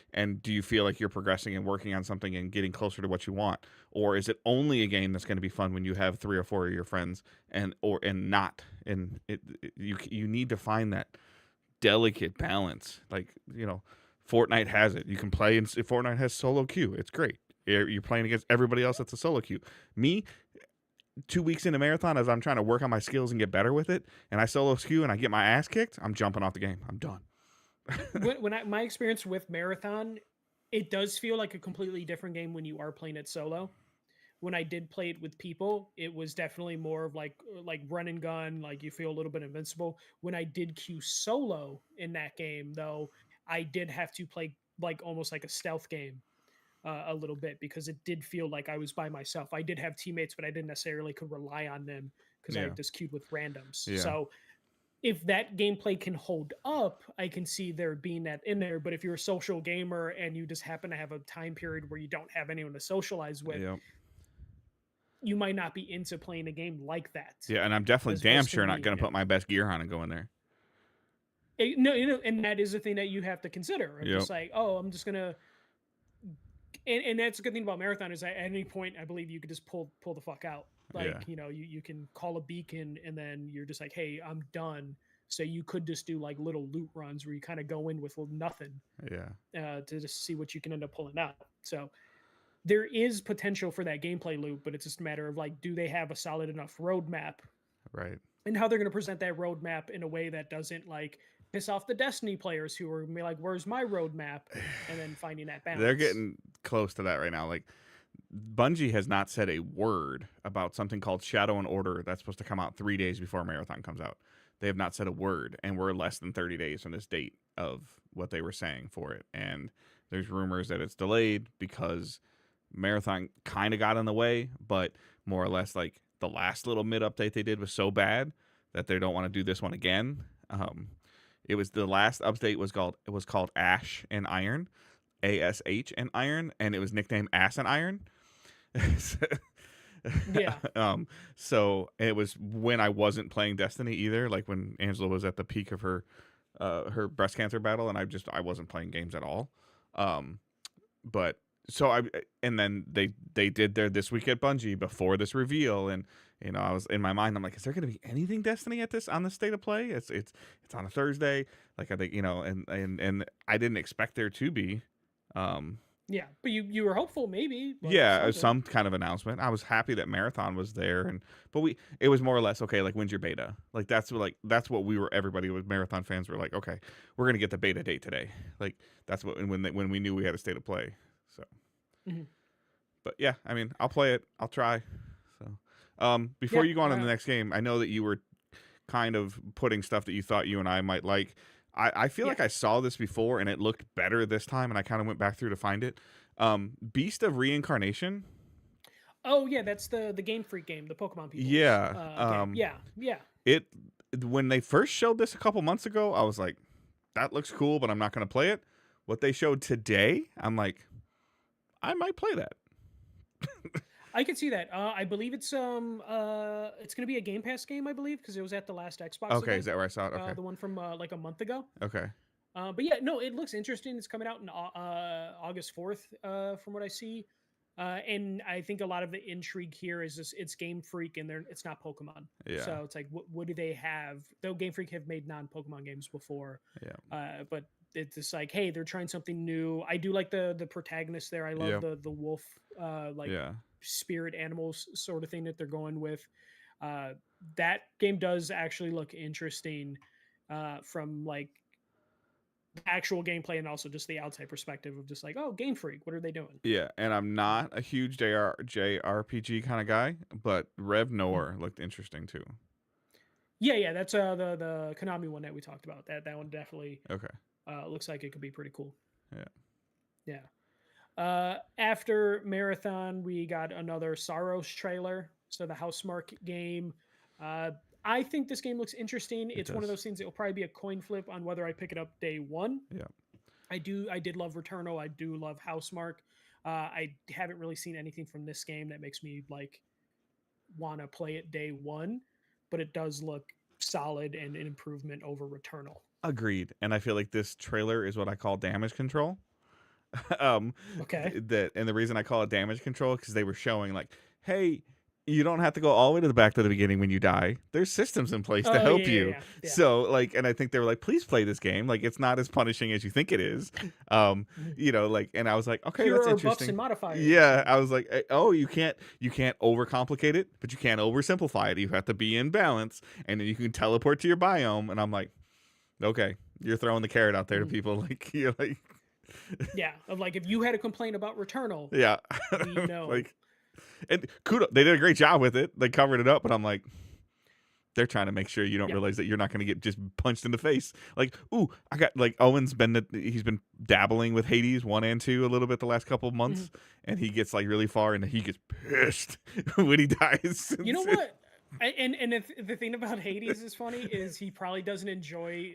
do you feel like you're progressing and working on something and getting closer to what you want? Or is it only a game that's going to be fun when you have 3 or 4 of your friends and not? And you need to find that delicate balance. Like, Fortnite has it. You can play, and Fortnite has solo queue. It's great. You're playing against everybody else that's a solo queue. Me, 2 weeks into Marathon, as I'm trying to work on my skills and get better with it, and I solo queue and I get my ass kicked, I'm jumping off the game. I'm done. my experience with Marathon, it does feel like a completely different game when you are playing it solo. When I did play it with people, it was definitely more of like run and gun, like you feel a little bit invincible. When I did queue solo in that game, though, I did have to play like almost like a stealth game a little bit, because it did feel like I was by myself. I did have teammates, but I didn't necessarily could rely on them because I Yeah. just queued with randoms. Yeah. So if that gameplay can hold up, I can see there being that in there. But if you're a social gamer and you just happen to have a time period where you don't have anyone to socialize with, Yep. you might not be into playing a game like that. Yeah, and I'm definitely As damn opposed to sure not me, going to put my best gear on and go in there. No, and that is a thing that you have to consider. I'm Yep. just like, oh, I'm just gonna and that's a good thing about Marathon is at any point I believe you could just pull the fuck out. Yeah. Like, you can call a beacon and then you're just like, hey, I'm done. So you could just do like little loot runs where you kind of go in with nothing Yeah. to just see what you can end up pulling out. So there is potential for that gameplay loop, but it's just a matter of like, do they have a solid enough roadmap Right. and how they're going to present that roadmap in a way that doesn't like piss off the Destiny players who are like, where's my roadmap? And then finding that balance. They're getting close to that right now. Like Bungie has not said a word about something called Shadow and Order that's supposed to come out 3 days before Marathon comes out. They have not said a word, and we're less than 30 days from this date of what they were saying for it. And there's rumors that it's delayed because Marathon kind of got in the way, but more or less like the last little mid update they did was so bad that they don't want to do this one again. It was the last update was called Ash and Iron, ASH and Iron, and it was nicknamed Ass and Iron. Yeah. So it was when I wasn't playing Destiny either, like when Angela was at the peak of her breast cancer battle, and I wasn't playing games at all. But so and then they did their This Week at Bungie before this reveal, and I was in my mind, I'm like, is there going to be anything Destiny on the state of play? It's on a Thursday, like I think, and I didn't expect there to be. Yeah, but you were hopeful maybe. Yeah, some kind of announcement. I was happy that Marathon was there, but it was more or less okay. Like, when's your beta? Like that's what we were. Everybody with Marathon fans were like, okay, we're gonna get the beta date today. Like that's when we knew we had a state of play. So, but yeah, I mean, I'll play it. I'll try. So, before you go on to the next game, I know that you were kind of putting stuff that you thought you and I might like. I feel like I saw this before and it looked better this time, and I kind of went back through to find it. Beast of Reincarnation. Oh yeah, that's the Game Freak game, the Pokemon people. Yeah. Yeah. It when they first showed this a couple months ago, I was like, that looks cool, but I'm not going to play it. What they showed today, I'm like, I might play that. I can see that. I believe it's going to be a Game Pass game, I believe, because it was at the last Xbox. Okay, event, is that where I saw it? Okay, the one from like a month ago. Okay. But yeah, no, it looks interesting. It's coming out in August 4th, from what I see. And I think a lot of the intrigue here is just it's Game Freak, and it's not Pokemon. Yeah. So it's like, what do they have? Though Game Freak have made non-Pokemon games before. Yeah. But it's just like, hey, they're trying something new. I do like the protagonist there. I love the wolf, spirit animals sort of thing that they're going with. That game does actually look interesting from like actual gameplay and also just the outside perspective of just like, oh, Game Freak, what are they doing? Yeah, and I'm not a huge JRPG kind of guy, but Rev Noir looked interesting too. Yeah, that's the Konami one that we talked about. That one definitely looks like it could be pretty cool. Yeah. After Marathon, we got another Saros trailer. So the Housemarque game. I think this game looks interesting. It's one of those things that will probably be a coin flip on whether I pick it up day one. Yeah. I did love Returnal. I do love Housemarque. I haven't really seen anything from this game that makes me like want to play it day one, but it does look solid and an improvement over Returnal. Agreed. And I feel like this trailer is what I call damage control. Okay. And the reason I call it damage control because they were showing like, hey, you don't have to go all the way to the back to the beginning when you die. There's systems in place to help you. Yeah. So like, and I think they were like, please play this game. Like, it's not as punishing as you think it is. Like, and I was like, okay, that's interesting. Buffs and modifiers. Yeah, I was like, oh, you can't overcomplicate it, but you can't oversimplify it. You have to be in balance, and then you can teleport to your biome. And I'm like, okay, you're throwing the carrot out there to people. Like, you're like, yeah, of like if you had a complaint about Returnal, yeah, we know. like. And kudos, they did a great job with it. They covered it up, but I'm like, they're trying to make sure you don't realize that you're not going to get just punched in the face. Like, ooh, I got like Owen's he's been dabbling with Hades 1 and 2 a little bit the last couple of months, and he gets like really far, and he gets pissed when he dies. You know what? And the thing about Hades is funny is he probably doesn't enjoy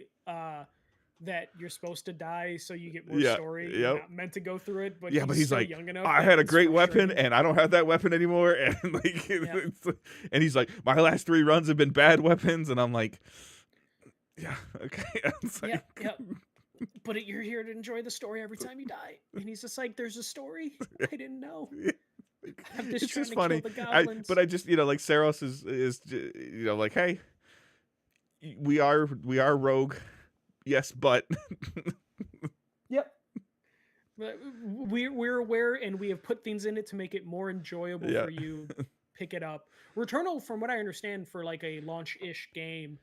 that you're supposed to die so you get more story. You're not meant to go through it, but but he's like, young enough. I had a great weapon and I don't have that weapon anymore, and like, and he's like, my last 3 runs have been bad weapons, and I'm like, yeah, okay. It's like, but you're here to enjoy the story every time you die. And he's just like, there's a story? I didn't know. Yeah. I'm just It's trying just to funny. kill the goblins. But I just, like Saros is like, hey, we are rogue, yes, but Yep. We're aware, and we have put things in it to make it more enjoyable Yeah. for you. Pick it up. Returnal, from what I understand, for like a launch-ish game,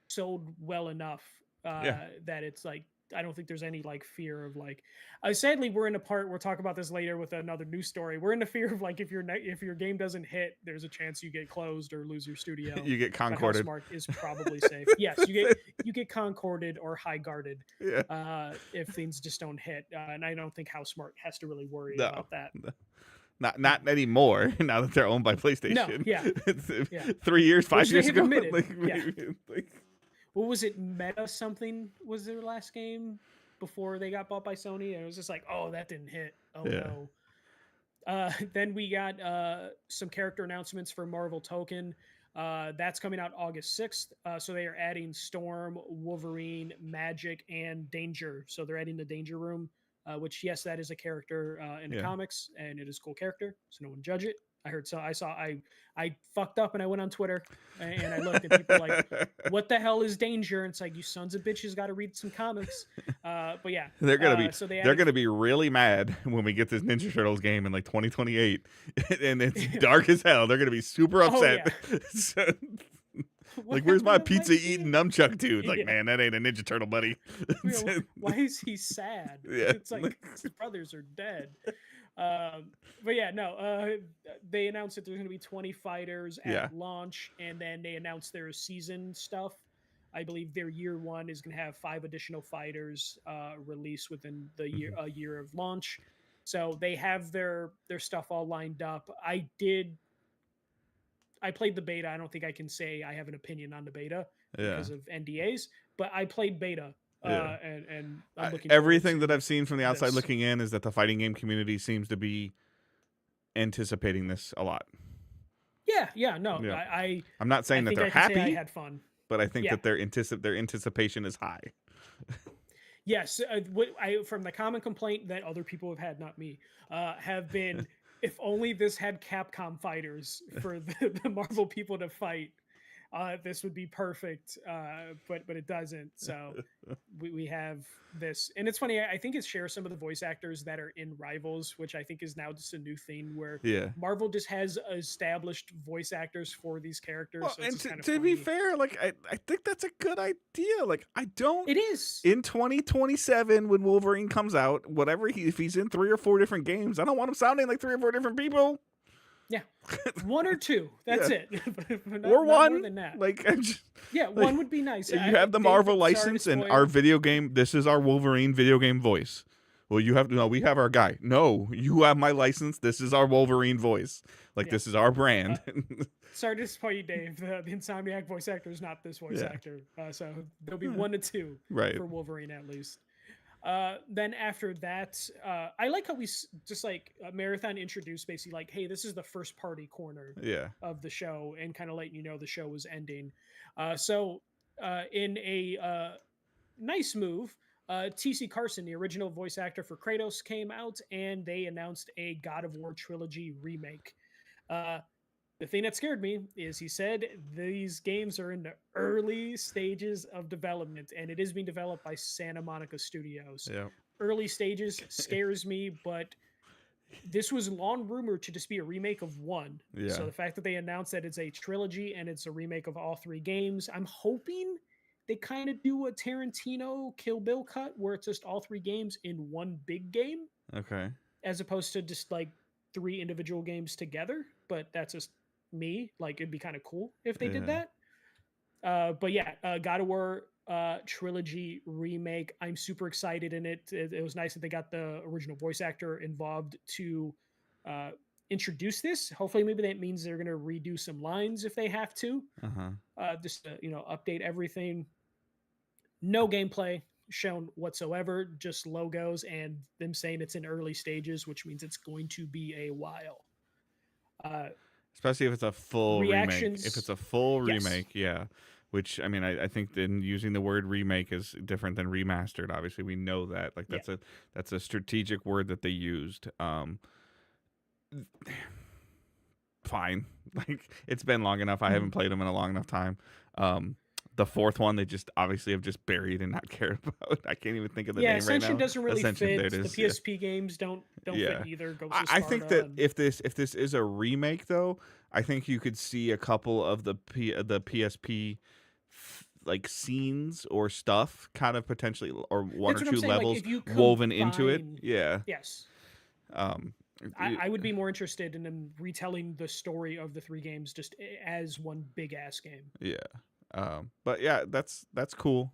sold well enough Yeah. that it's like, I don't think there's any like fear of like. Sadly, we're in a part. We'll talk about this later with another news story. We're in the fear of like, if your game doesn't hit, there's a chance you get closed or lose your studio. You get But concorded. Housemarque is probably safe. Yes, you get concorded or high guarded Yeah. if things just don't hit. And I don't think Housemarque has to really worry No. about that. Not anymore. Now that they're owned by PlayStation. No, yeah. It's 3 years, 5 Which they years have ago. admitted, yeah. Like, What was it? Meta something was their last game before they got bought by Sony, and it was just like, oh, that didn't hit. Oh Yeah. no. Then we got some character announcements for Marvel Token. That's coming out August 6th. So they are adding Storm, Wolverine, Magic, and Danger. So they're adding the Danger Room, which, yes, that is a character in the Yeah. comics, and it is a cool character. So no one judge it. I fucked up and I went on Twitter and I looked, and people were like, what the hell is Danger? And it's like, you sons of bitches got to read some comics. But yeah, they're gonna be so they're gonna be really mad when we get this Ninja Turtles game in like 2028, and it's dark as hell. They're gonna be super upset. So, like, where's my pizza eating nunchuck dude? Like, man, that ain't a Ninja Turtle, buddy. Why is he sad? Yeah. It's like his brothers are dead. But yeah, no. They announced that there's going to be 20 fighters at launch, and then they announced their season stuff. I believe their year one is going to have 5 additional fighters released within the year of launch. So they have their stuff all lined up. I played the beta. I don't think I can say I have an opinion on the beta because of NDAs, but I played beta. And I'm looking everything that I've seen from the outside this. looking in is that the fighting game community seems to be anticipating this a lot. Yeah, no. I'm not saying that they're happy. I had fun, but I think that their anticipation is high. Yes, from the common complaint that other people have had, not me, have been, if only this had Capcom fighters for the Marvel people to fight, this would be perfect. But it doesn't. So we have this, and it's funny. I think it shares some of the voice actors that are in Rivals, which I think is now just a new thing where Marvel just has established voice actors for these characters. Well, so and to be fair, like I think that's a good idea. Like It is in 2027 when Wolverine comes out. If he's in 3 or 4 different games, I don't want him sounding like 3 or 4 different people. Yeah, 1 or 2. That's it. Or 1 not more than that. Like, one would be nice. If you have the Marvel license and our video game, this is our Wolverine video game voice. Well, we have our guy. No, you have my license. This is our Wolverine voice. Like, this is our brand. Sorry to disappoint you, Dave. The Insomniac voice actor is not this voice actor. So there'll be 1 to 2 for Wolverine at least. Then after that, I like how we just like Marathon introduced basically like, hey, this is the first party corner of the show, and kind of letting you know the show was ending. So in a nice move, T.C. Carson, the original voice actor for Kratos, came out and they announced a God of War trilogy remake. The thing that scared me is he said these games are in the early stages of development, and it is being developed by Santa Monica Studios. Yeah. Early stages scares me, but this was long rumored to just be a remake of 1. Yeah. So the fact that they announced that it's a trilogy and it's a remake of all 3 games, I'm hoping they kind of do a Tarantino Kill Bill cut where it's just all 3 games in 1 big game. Okay. As opposed to just like 3 individual games together, but that's just me. Like, it'd be kind of cool if they did that. But yeah, God of War trilogy remake. I'm super excited in it. It was nice that they got the original voice actor involved to introduce this. Hopefully, maybe that means they're going to redo some lines if they have to. Just to, update everything. No gameplay shown whatsoever, just logos and them saying it's in early stages, which means it's going to be a while. Especially if it's a full remake. If it's a full remake, which I mean, I think then using the word remake is different than remastered. Obviously, we know that. Like Yeah. that's a strategic word that they used. Fine. Like it's been long enough. I haven't played them in a long enough time. The fourth one they just obviously have just buried and not cared about. I can't even think of the Yeah, name right Ascension now. doesn't really Ascension, there fit. it The is. Yeah. PSP games don't Yeah. fit either. Ghost of I think Sparta that and if this is a remake though, I think you could see a couple of the PSP like scenes or stuff kind of potentially, or one that's or what I'm two saying. Like levels if you woven into it. combine, Yeah. yes, Um I would be more interested in them retelling the story of the three games just as one big ass game. Yeah. But yeah, that's cool.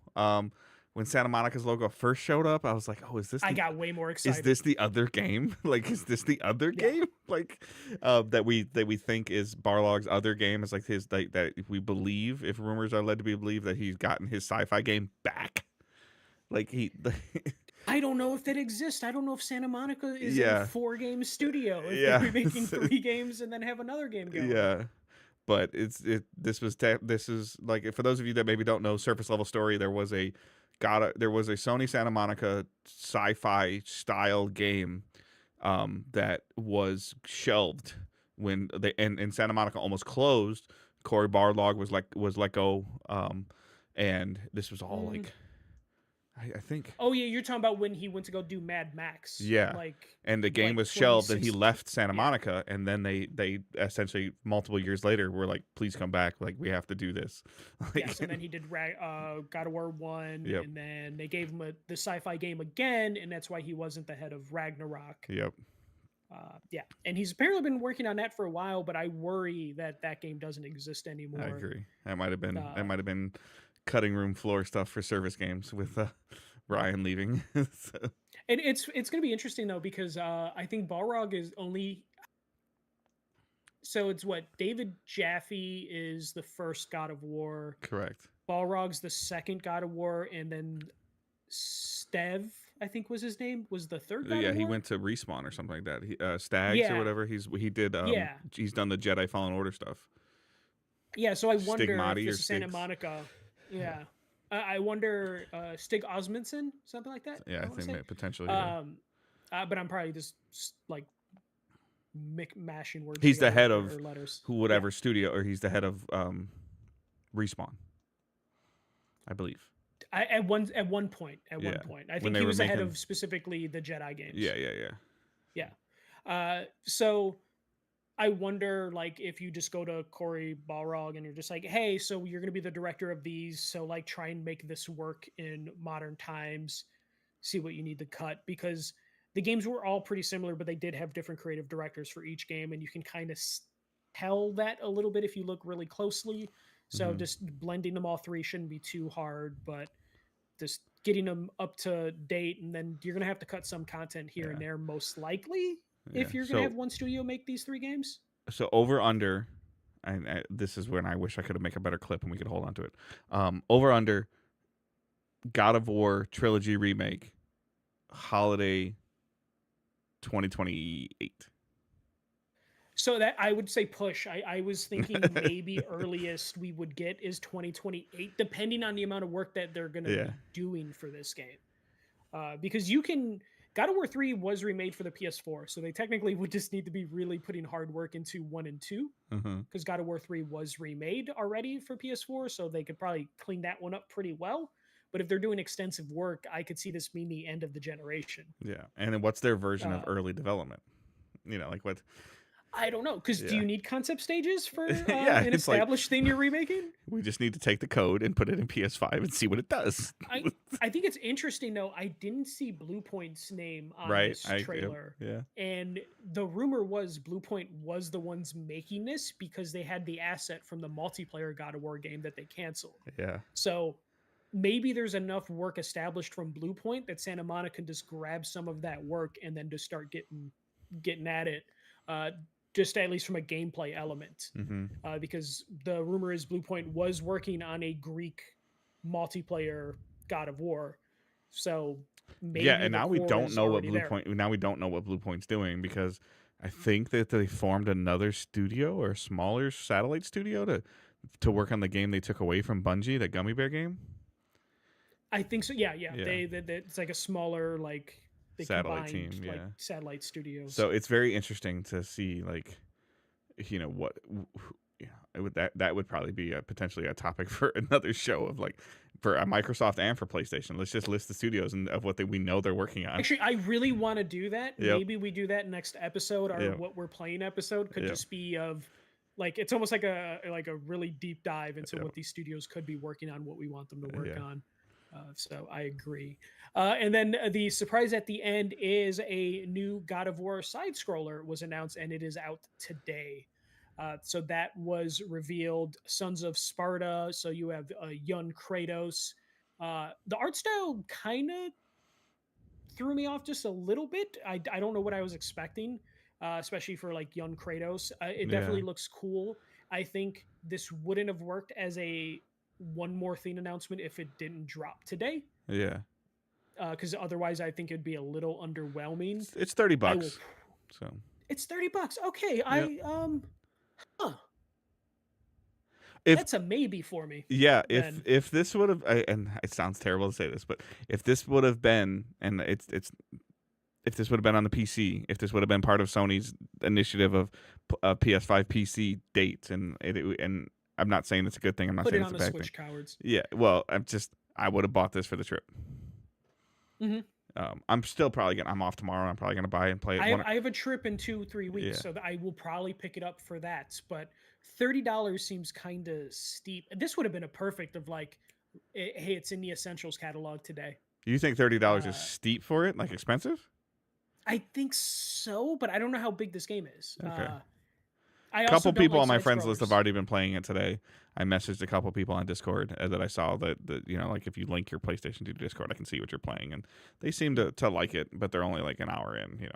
When Santa Monica's logo first showed up, I was like, "Oh, I got way more is excited. this the other game? Like, is this the other Yeah. game? Like, that we think is Barlog's other game? Is like his that we believe, if rumors are led to be believed, that he's gotten his sci-fi game back. Like I don't know if that exists. I don't know if Santa Monica is Yeah. a 4-game studio. If Yeah. they're making 3 games and then have another game going. Yeah. But this is like, for those of you that maybe don't know surface level story, there was a Sony Santa Monica sci-fi style game that was shelved when and Santa Monica almost closed. Cory Barlog was let go, and this was all like, I think. Oh yeah, you're talking about when he went to go do Mad Max. Yeah. Like, And the game like was shelved, and he 2016. left Santa Yeah. Monica, and then they essentially multiple years later were like, "Please come back! Like, we have to do this." Like, Yes, and then he did God of War 1, Yep. and then they gave him the sci-fi game again, and that's why he wasn't the head of Ragnarok. Yep. Yeah, and he's apparently been working on that for a while, but I worry that game doesn't exist anymore. I agree. That might have been cutting room floor stuff for service games with Ryan leaving. So, And it's going to be interesting though, because I think Balrog is only. So it's what David Jaffe is the first God of War. correct. Balrog's the second God of War, and then Stev, I think was his name, was the third God Yeah, of he War? went to Respawn or something like that. He, Stags or Yeah. whatever. He did. Yeah. He's done the Jedi Fallen Order stuff. Yeah, so I wonder Stigmati if or this is Santa Stigs. Monica. Yeah. I wonder Stig Osmundson, something like that. Yeah, I wanna think say. that potentially. Yeah. But I'm probably just like mashing words. He's the together head or of letters. whatever studio, or he's the head of Respawn, I believe. At one point. I When think they he were was the head making- of specifically the Jedi games. Yeah. So I wonder, like, if you just go to Cory Balrog and you're just like, hey, so you're going to be the director of these, so like try and make this work in modern times, see what you need to cut, because the games were all pretty similar, but they did have different creative directors for each game, and you can kind of tell that a little bit if you look really closely. So just blending them all three shouldn't be too hard, but just getting them up to date, and then you're going to have to cut some content here and there, most likely, if Yeah. you're going to have one studio make these 3 games. So over under, and this is when I wish I could make a better clip and we could hold on to it. Over under, God of War trilogy remake, holiday 2028. So that I would say push. I was thinking maybe earliest we would get is 2028, depending on the amount of work that they're going to be doing for this game. Because God of War 3 was remade for the PS4, so they technically would just need to be really putting hard work into 1 and 2, because God of War 3 was remade already for PS4, so they could probably clean that one up pretty well. But if they're doing extensive work, I could see this being the end of the generation. Yeah, and then what's their version of early development? Like what? I don't know, because do you need concept stages for Yeah, an it's like- established thing you're remaking? We just need to take the code and put it in PS5 and see what it does. I think it's interesting though. I didn't see Bluepoint's name on Right, this trailer, yeah. and the rumor was Bluepoint was the ones making this because they had the asset from the multiplayer God of War game that they canceled. Yeah. So maybe there's enough work established from Bluepoint that Santa Monica can just grab some of that work and then just start getting at it. Just at least from a gameplay element, because the rumor is Bluepoint was working on a Greek multiplayer God of War, so maybe And now we don't know what Bluepoint. Now we don't know what Bluepoint's doing, because I think that they formed another studio or a smaller satellite studio to work on the game they took away from Bungie, the Gummy Bear game. I think so. Yeah, yeah. Yeah. They it's like a smaller like they Satellite combined team, like yeah. satellite studios. So it's very interesting to see, like, what, it would that would probably be potentially a topic for another show of like for Microsoft and for PlayStation. Let's just list the studios and of what we know they're working on. Actually, I really want to do that. Yep. Maybe we do that next episode. Our Yep. what we're playing episode could Yep. just be of like it's almost like a really deep dive into Yep. what these studios could be working on, what we want them to work Yeah. on. So I agree. And then the surprise at the end is a new God of War side scroller was announced, and it is out today. So that was revealed. Sons of Sparta. So you have young Kratos. The art style kind of threw me off just a little bit. I don't know what I was expecting, especially for like young Kratos. It definitely Yeah. looks cool. I think this wouldn't have worked as a one more thing announcement if it didn't drop today. Yeah. Because otherwise, I think it'd be a little underwhelming. It's $30. I will. So It's $30. Okay, Yep. huh. If That's a maybe for me. yeah, then. if this would have, and it sounds terrible to say this, but if this would have been, and it's if this would have been on the PC, if this would have been part of Sony's initiative of PS5 PC dates, and and I'm not saying it's a good thing. I'm not Put it saying on it's a the bad Switch, thing. cowards. Yeah, well, I would have bought this for the trip. Mm-hmm. I'm still probably I'm off tomorrow. I'm probably gonna buy and play it. I have a trip in 2-3 weeks, Yeah. so I will probably pick it up for that. But $30 seems kind of steep. This would have been a perfect of like, hey, it's in the essentials catalog today. You think $30 is steep for it? Like expensive? I think so, but I don't know how big this game is. Okay. A A couple people on my friends list have already been playing it today. I messaged a couple people on Discord that I saw that like if you link your PlayStation to Discord, I can see what you're playing, and they seem to like it, but they're only like an hour in.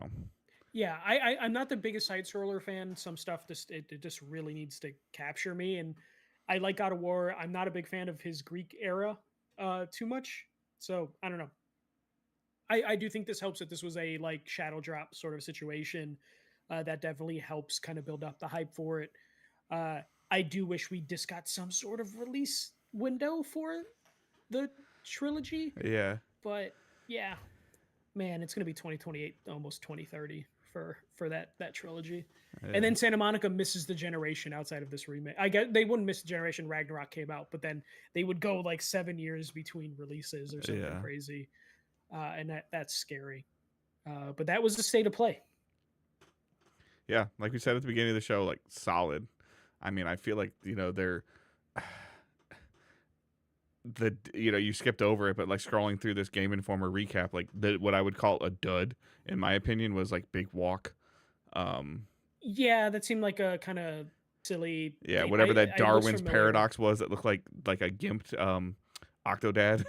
Yeah, I'm not the biggest side scroller fan. Some stuff it just really needs to capture me, and I like God of War. I'm not a big fan of his Greek era too much, so I don't know. I do think this helps that this was a like shadow drop sort of situation. That definitely helps kind of build up the hype for it. I do wish we just got some sort of release window for the trilogy. Yeah. But yeah, man, it's gonna be 2028, almost 2030 for that trilogy. Yeah. And then Santa Monica misses the generation outside of this remake. I guess they wouldn't miss the generation Ragnarok came out, but then they would go like 7 years between releases or something crazy. And that's scary. But that was the state of play. Yeah, like we said at the beginning of the show, like solid. I mean, I feel like they're you skipped over it, but like scrolling through this Game Informer recap, like what I would call a dud, in my opinion, was like Big Walk. Yeah, that seemed like a kind of silly. Yeah, whatever that Darwin's paradox was, that looked like a gimped Octodad.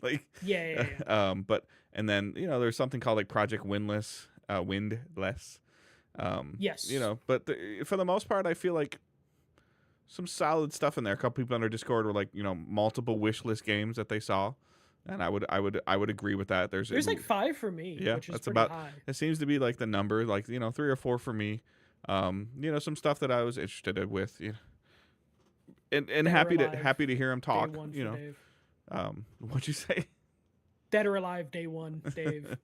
Like yeah. But and then there's something called like Project Windless. Yes. But for the most part, I feel like some solid stuff in there. A couple people on our Discord were like, multiple wish list games that they saw, and I would agree with that. There's like 5 for me. Yeah, which is that's pretty about. high. It seems to be like the number, like 3 or 4 for me. Some stuff that I was interested with. And happy to hear him talk. Dave. What'd you say? Dead or Alive, day 1, Dave.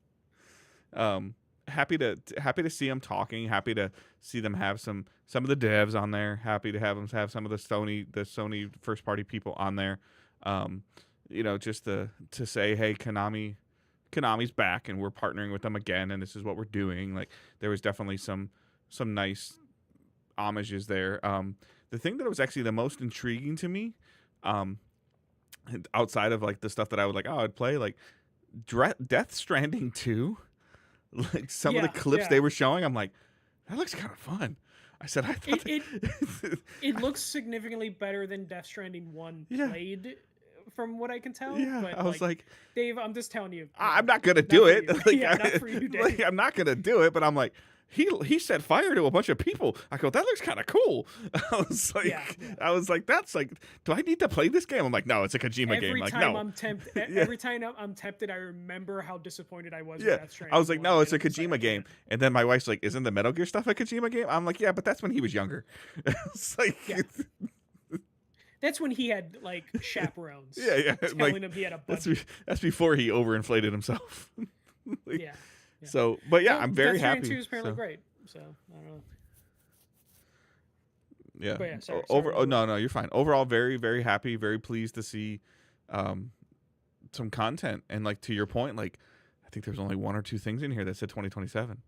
Happy to see them talking. Happy to see them have some of the devs on there. Happy to have them have some of the Sony first party people on there. Just to say, hey, Konami's back and we're partnering with them again, and this is what we're doing. Like there was definitely some nice homages there. The thing that was actually the most intriguing to me, outside of like the stuff that I would like, I'd play, like Death Stranding 2. Like some of the clips they were showing, I'm like, that looks kind of fun. I said, I thought it looks significantly better than Death Stranding 1 played, from what I can tell. Yeah, but I was like, Dave, I'm just telling you, I'm not gonna do it. Not for you, Dave. I'm not gonna do it. But I'm like, he set fire to a bunch of people. I go, that looks kind of cool. I was like, that's like, do I need to play this game? I'm like, no, it's a Kojima game. Like, no. Every time I'm tempted, I remember how disappointed I was. Yeah, with Death I was like, no, it's a Kojima like, game. And then my wife's like, isn't the Metal Gear stuff a Kojima game? I'm like, yeah, but that's when he was younger. It's like, That's when he had like chaperones Yeah, like telling him he had a that's budget. that's before he overinflated himself. Like, Yeah, yeah. so, but yeah, Well, I'm very Death Stranding happy. 2 is apparently So great. So I don't know. yeah, But yeah, sorry, over. to Oh no, interrupt. no, you're fine. Overall, very, very happy. Very pleased to see um, some content. And like to your point, like I think there's only one or two things in here that said 2027,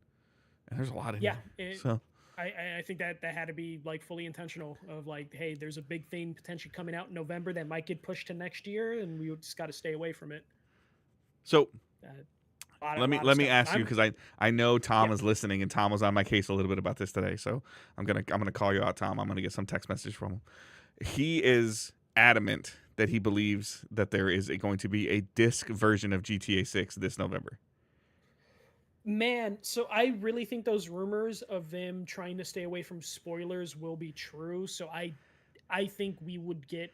and there's a lot in Yeah, here. So I think that had to be like fully intentional. Of like, hey, there's a big thing potentially coming out in November that might get pushed to next year, and we just got to stay away from it. so Uh, a let lot of me stuff. ask you, because I know Tom Yeah, is listening, and Tom was on my case a little bit about this today. So I'm gonna call you out, Tom. I'm gonna get some text message from him. He is adamant that he believes that there is going to be a disc version of GTA 6 this November. man. So I really think those rumors of them trying to stay away from spoilers will be true. So I think we would get.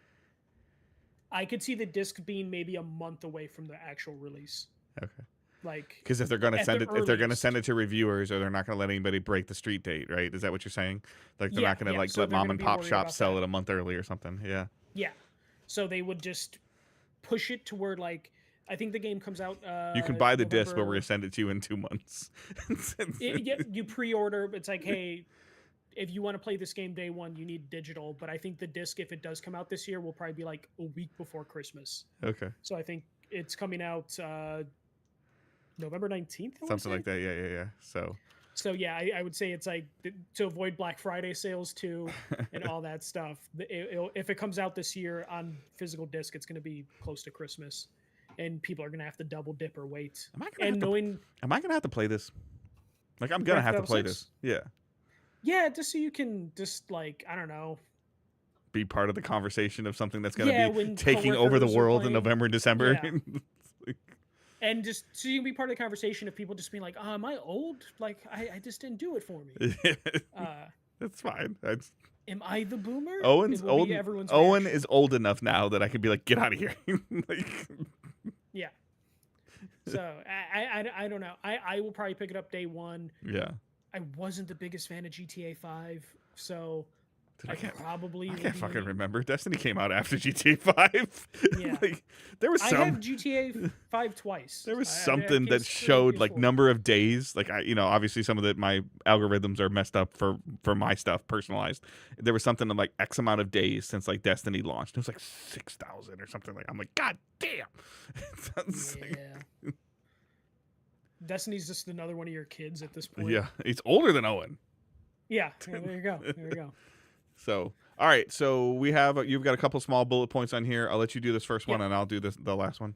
I could see the disc being maybe a month away from the actual release. Okay. Like Because if they're going to at send the it, if they're going to earliest. send it to reviewers, or they're not going to let anybody break the street date, right? Is that what you're saying? Like they're Yeah, not going to yeah. like So let they're mom gonna and be pop worried shops about sell that. it a month early or something? Yeah. Yeah. So they would just push it to where like I think the game comes out You can buy the disc, but we're going November. to send it to you in 2 months. Yeah, you pre-order. It's like, hey, if you want to play this game day one, you need digital. But I think the disc, if it does come out this year, will probably be like a week before Christmas. Okay. So I think it's coming out November 19th. Something like that. Yeah. So yeah, I would say it's like to avoid Black Friday sales too, and all that stuff. If it comes out this year on physical disc, it's going to be close to Christmas, and people are going to have to double dip or wait. Am I gonna And have to? knowing Am I gonna have to play this? Like I'm gonna Grand have to Theft play Auto this. 6, Yeah. yeah, just so you can just like I don't know, Be part of the conversation of something that's gonna yeah, be when taking over the coworkers are world in playing, November and December. yeah, and just so you can be part of the conversation of people just being like, oh, am I old? Like I just didn't do it for me. Uh, That's fine. That's am I the boomer? Owen's It will old. be everyone's Owen reaction. is old enough now that I could be like, get out of here. Like, Yeah. So I don't know. I will probably pick it up day one. yeah. I wasn't the biggest fan of GTA 5, so Dude, I I can't. probably I will can't fucking be. remember. Destiny came out after GTA 5. Yeah. Like there was I have some. GTA 5 twice. There was I something that PS3 and showed like PS4. number of days. Like obviously some of my algorithms are messed up for my stuff personalized. There was something in like X amount of days since like Destiny launched. It was like 6,000 or something. Like I'm like, God damn. It's like- Yeah. Destiny's just another one of your kids at this point. yeah, he's older than Owen. Yeah. There you go. There you go. So, all right. So you've got a couple small bullet points on here. I'll let you do this first one, Yeah. and I'll do the last one.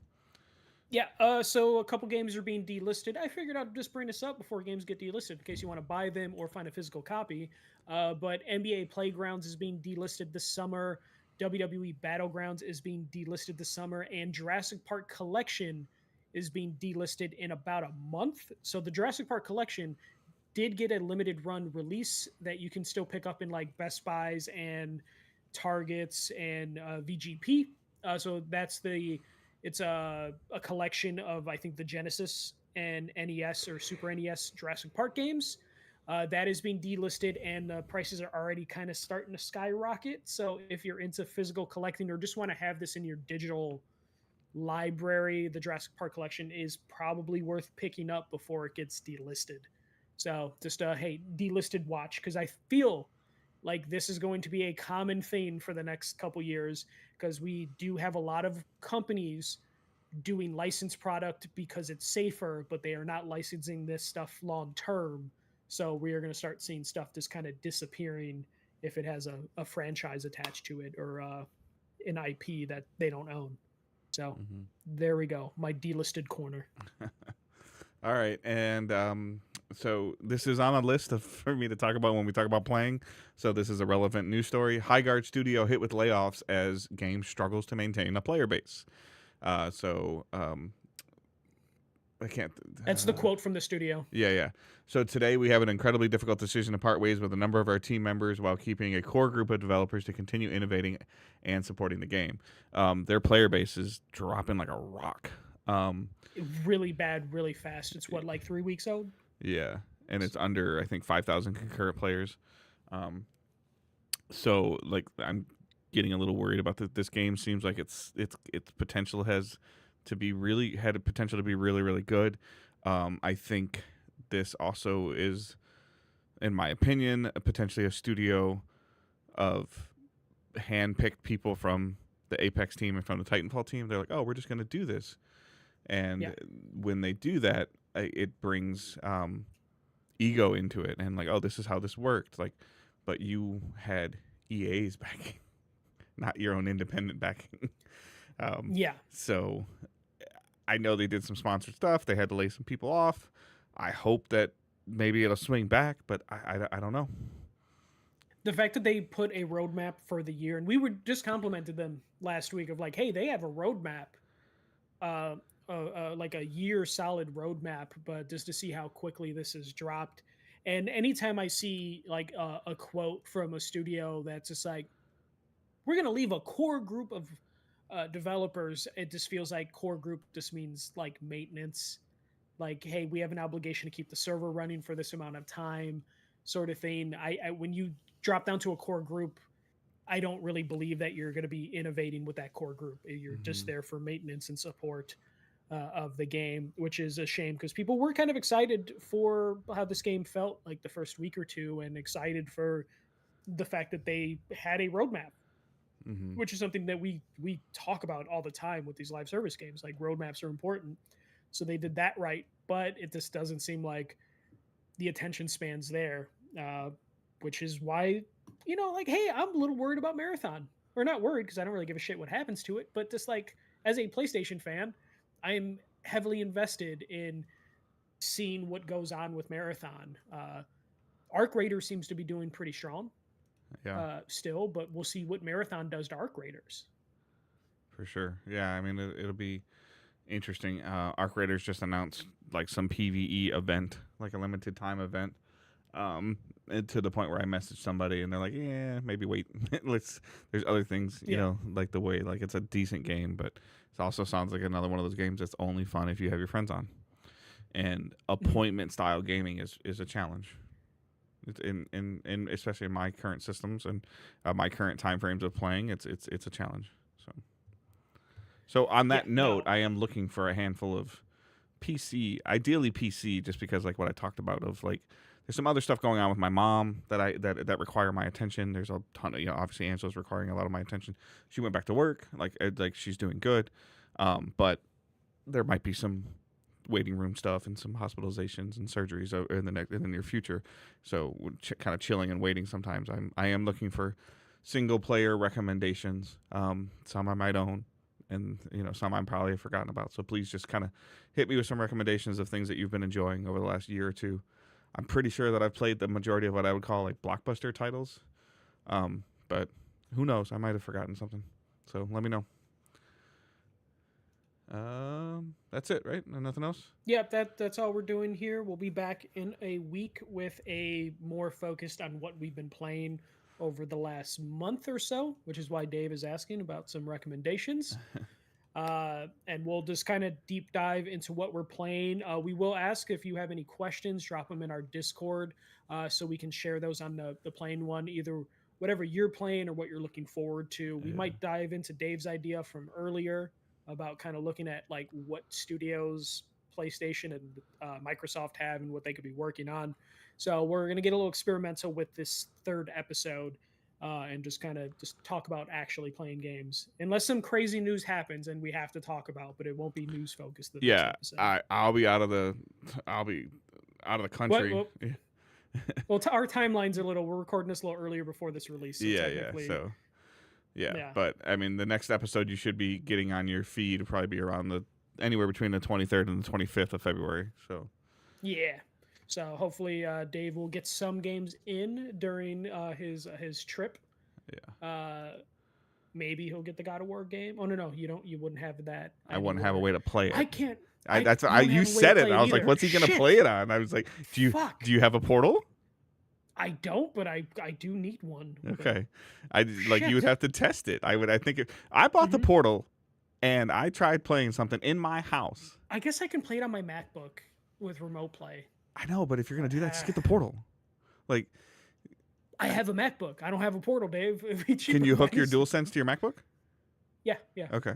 Yeah, so a couple games are being delisted. I figured I'd just bring this up before games get delisted in case you want to buy them or find a physical copy. But NBA Playgrounds is being delisted this summer. WWE Battlegrounds is being delisted this summer. And Jurassic Park Collection is being delisted in about a month. So the Jurassic Park Collection did get a limited run release that you can still pick up in like Best Buys and Targets and VGP. So it's a collection of I think the Genesis and NES or Super NES Jurassic Park games. That is being delisted, and the prices are already kind of starting to skyrocket. So if you're into physical collecting or just want to have this in your digital library, the Jurassic Park collection is probably worth picking up before it gets delisted. So just hey, delisted watch, because I feel like this is going to be a common theme for the next couple years, because we do have a lot of companies doing licensed product because it's safer, but they are not licensing this stuff long term. So we are going to start seeing stuff just kind of disappearing if it has a franchise attached to it or an IP that they don't own. So there we go, my delisted corner. All right, and so this is on a list for me to talk about when we talk about playing. So this is a relevant news story. Highguard Studio hit with layoffs as game struggles to maintain a player base. I can't. That's the quote from the studio. Yeah. So today we have an incredibly difficult decision to part ways with a number of our team members while keeping a core group of developers to continue innovating and supporting the game. Their player base is dropping like a rock. Really bad, really fast. It's what, like 3 weeks old? Yeah, and it's under I think 5,000 concurrent players. So like getting a little worried about this game. Seems like its potential had a potential to be really really good. I think this also is, in my opinion, potentially a studio of hand-picked people from the Apex team and from the Titanfall team. They're like, oh, we're just going to do this. And Yeah. when they do that, it brings ego into it. And like, oh, this is how this worked. Like, but you had EA's backing, not your own independent backing. Yeah. So I know they did some sponsored stuff. They had to lay some people off. I hope that maybe it'll swing back, but I don't know. The fact that they put a roadmap for the year, and we were just complimented them last week of like, hey, they have a roadmap, uh, like a year solid roadmap, but just to see how quickly this has dropped. And anytime I see like a quote from a studio that's just like, we're going to leave a core group of developers, it just feels like core group just means like maintenance. Like, hey, we have an obligation to keep the server running for this amount of time, sort of thing. When you drop down to a core group, I don't really believe that you're going to be innovating with that core group. You're just there for maintenance and support of the game, which is a shame because people were kind of excited for how this game felt like the first week or two, and excited for the fact that they had a roadmap, Mm-hmm. which is something that we talk about all the time with these live service games. Like, roadmaps are important, so they did that right, but it just doesn't seem like the attention spans there, which is why, like, hey, I'm a little worried about Marathon. Or not worried because I don't really give a shit what happens to it, but just like as a PlayStation fan, I am heavily invested in seeing what goes on with Marathon. Arc Raider seems to be doing pretty strong Yeah, still, but we'll see what Marathon does to Arc Raiders. for sure. Yeah, I mean, it'll be interesting. Arc Raiders just announced like some PVE event, like a limited time event. And to the point where I messaged somebody and they're like, "Yeah, maybe wait. There's other things, Yeah. like the way like it's a decent game, but it also sounds like another one of those games that's only fun if you have your friends on. And appointment style gaming is a challenge. It's in especially in my current systems and my current time frames of playing, it's a challenge. So on Yeah. that note, No. I am looking for a handful of ideally PC, just because like what I talked about of like there's some other stuff going on with my mom that require my attention. There's a ton of, obviously Angela's requiring a lot of my attention. She went back to work, like she's doing good, but there might be some waiting room stuff and some hospitalizations and surgeries in the near future. So kind of chilling and waiting. Sometimes I am looking for single player recommendations. Some I might own, and some I'm probably have forgotten about. So please just kind of hit me with some recommendations of things that you've been enjoying over the last year or two. I'm pretty sure that I've played the majority of what I would call like blockbuster titles, but who knows? I might have forgotten something. So let me know. That's it, right? Nothing else. Yep, that's all we're doing here. We'll be back in a week with a more focused on what we've been playing over the last month or so, which is why Dave is asking about some recommendations. And we'll just kind of deep dive into what we're playing. We will ask if you have any questions, drop them in our Discord so we can share those on the playing one, either whatever you're playing or what you're looking forward to. We Yeah. might dive into Dave's idea from earlier about kind of looking at like what studios PlayStation and Microsoft have and what they could be working on. So we're going to get a little experimental with this third episode and just kind of just talk about actually playing games, unless some crazy news happens and we have to talk about, but it won't be news focused the next Yeah, episode. I'll be out of the country. Well, our timelines are we're recording this a little earlier before this release. So Yeah, technically, So yeah. but I mean, the next episode you should be getting on your feed will probably be around anywhere between the 23rd and the 25th of February. So Yeah. So hopefully Dave will get some games in during his trip. yeah, Maybe he'll get the God of War game. Oh no, you don't. You wouldn't have that. I wouldn't have a way to play it. I can't. That's you don't have you a way said to it. play I was like, either. what's he gonna Shit. play it on? I was like, do Fuck. you have a portal? I don't, but I do need one. Okay, you would Shit. have to test it. I think I bought the Mhm. portal, and I tried playing something in my house. I guess I can play it on my MacBook with remote play. I know, but if you're gonna do that, just get the portal. Like, I have a MacBook. I don't have a Portal, Dave. It'd be cheaper Can you if I hook your just- DualSense to your MacBook? Yeah, yeah. Okay.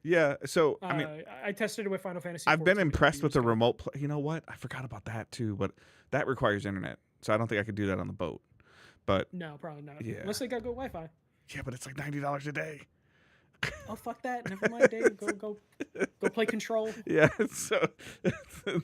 Yeah. So I mean, I tested it with Final Fantasy. I've been 14 a couple impressed with years the ago. remote. You know what? I forgot about that too, but that requires internet, so I don't think I could do that on the boat. But No, probably not. Yeah. Unless they got good Wi-Fi. yeah, but it's like $90 a day. Oh fuck that! Never mind, Dave. Go play Control. Yeah. So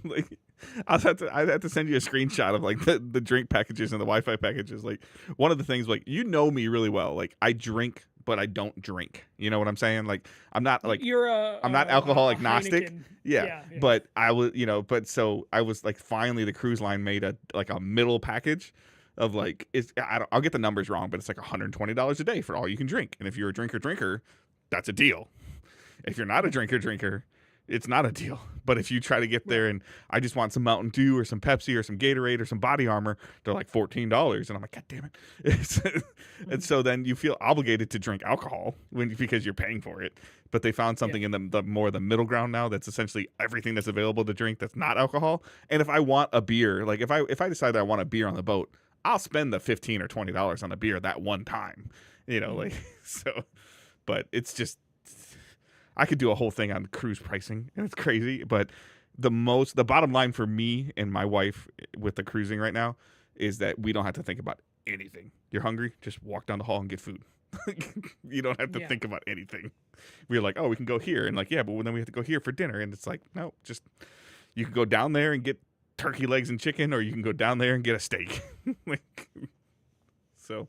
like, I'd have to send you a screenshot of like the drink packages and the Wi-Fi packages. Like one of the things, like you know me really well. Like I drink, but I don't drink. You know what I'm saying? Like I'm not like You're I'm not alcohol agnostic. Heineken. Yeah, but I was, but so I was like, finally, the cruise line made a middle package of like, I'll get the numbers wrong, but it's like $120 a day for all you can drink. And if you're a drinker, that's a deal. If you're not a drinker, it's not a deal. But if you try to get there and I just want some Mountain Dew or some Pepsi or some Gatorade or some Body Armor, they're like $14, and I'm like, God damn it! And so then you feel obligated to drink alcohol because you're paying for it. But they found something in the middle ground now that's essentially everything that's available to drink that's not alcohol. And if I want a beer, like if I decide that I want a beer on the boat, I'll spend the $15 or $20 on a beer that one time. Like so. But it's just, I could do a whole thing on cruise pricing, and it's crazy. But the bottom line for me and my wife with the cruising right now is that we don't have to think about anything. You're hungry? Just walk down the hall and get food. You don't have to think about anything. We're like, oh, we can go here, and like, yeah, but then we have to go here for dinner, and it's like, no, just you can go down there and get turkey legs and chicken, or you can go down there and get a steak. So.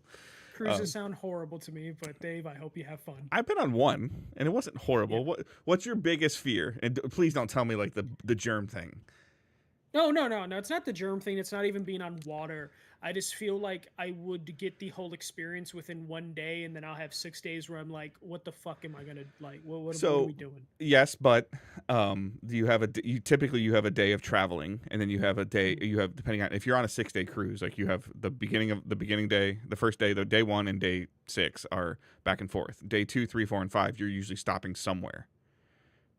Cruises sound horrible to me, but Dave, I hope you have fun. I've been on one, and it wasn't horrible. Yeah. What's your biggest fear? And please don't tell me like the germ thing. No. It's not the germ thing. It's not even being on water. I just feel like I would get the whole experience within one day, and then I'll have 6 days where I'm like, what the fuck am I gonna like? What are we doing? Yes, but you typically have a day of traveling, and then you have a day. You have, depending on if you're on a 6-day cruise, like you have the beginning day, the first day, the day 1 and day 6 are back and forth. Day 2, 3, 4, and 5, you're usually stopping somewhere.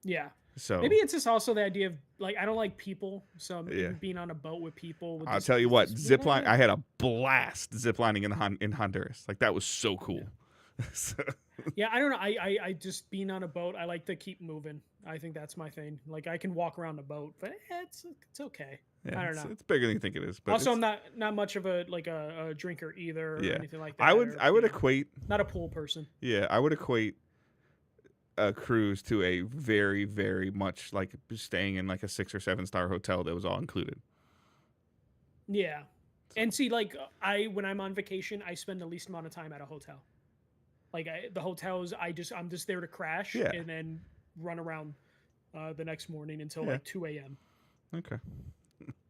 Yeah. So maybe it's just also the idea of like, I don't like people, so being on a boat with people. I'll tell you what, zipline. I had a blast ziplining in Honduras. Like that was so cool. Yeah. Yeah, I don't know. I just being on a boat. I like to keep moving. I think that's my thing. Like I can walk around the boat, but it's okay. Yeah, I don't know. It's bigger than you think it is. But also, I'm not much of a drinker either, or anything like that. I would equate. Not a pool person. Yeah, I would equate a cruise to a very, very much like staying in like a 6 or 7-star hotel that was all included. Yeah. And see, like when I'm on vacation, I spend the least amount of time at a hotel. Like the hotels, I'm just there to crash and then run around the next morning until like 2 a.m. Okay.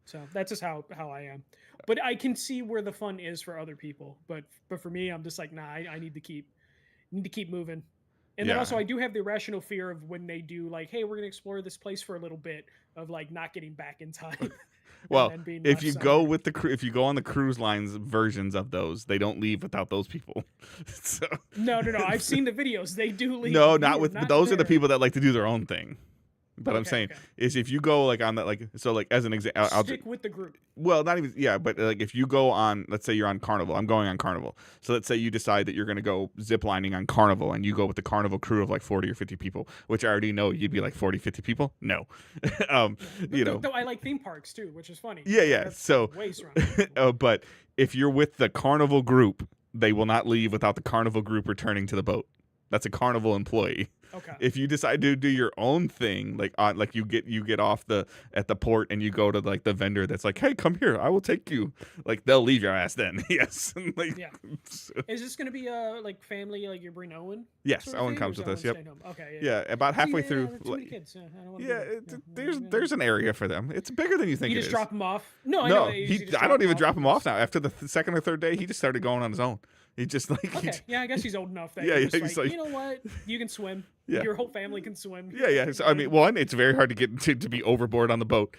So that's just how I am. But I can see where the fun is for other people. But for me, I'm just like, nah, I need to keep moving. And then also I do have the irrational fear of when they do like, hey, we're going to explore this place for a little bit, of like not getting back in time. Well, if you go on the cruise lines versions of those, they don't leave without those people. So. No. I've seen the videos. They do leave. No, but those are the people that like to do their own thing. But I'm saying is if you go like on that, like, so like as an example, I'll stick with the group. Well, not even, but like if you go on, let's say you're on Carnival, I'm going on Carnival. So let's say you decide that you're going to go ziplining on Carnival, and you go with the Carnival crew of like 40 or 50 people, which I already know you'd be like 40, 50 people. No. Though I like theme parks too, which is funny. Yeah. So, but if you're with the Carnival group, they will not leave without the Carnival group returning to the boat. That's a Carnival employee. Okay. If you decide to do your own thing, like you get off at the port and you go to like the vendor that's like, hey, come here, I will take you. Like they'll leave your ass then. Yes. Like, yeah. So. Is this gonna be like family, like you're bringing Owen? Yes, Owen comes with us. Yep. Okay. Yeah, about halfway through. Too many kids. There's an area for them. It's bigger than you think. You just drop them off. No, I don't even drop him off now. After the second or third day, he just started going on his own. He just like I guess he's old enough that he's like, you know what, you can swim. Yeah. Your whole family can swim. Yeah. So I mean, one, it's very hard to get to be overboard on the boat.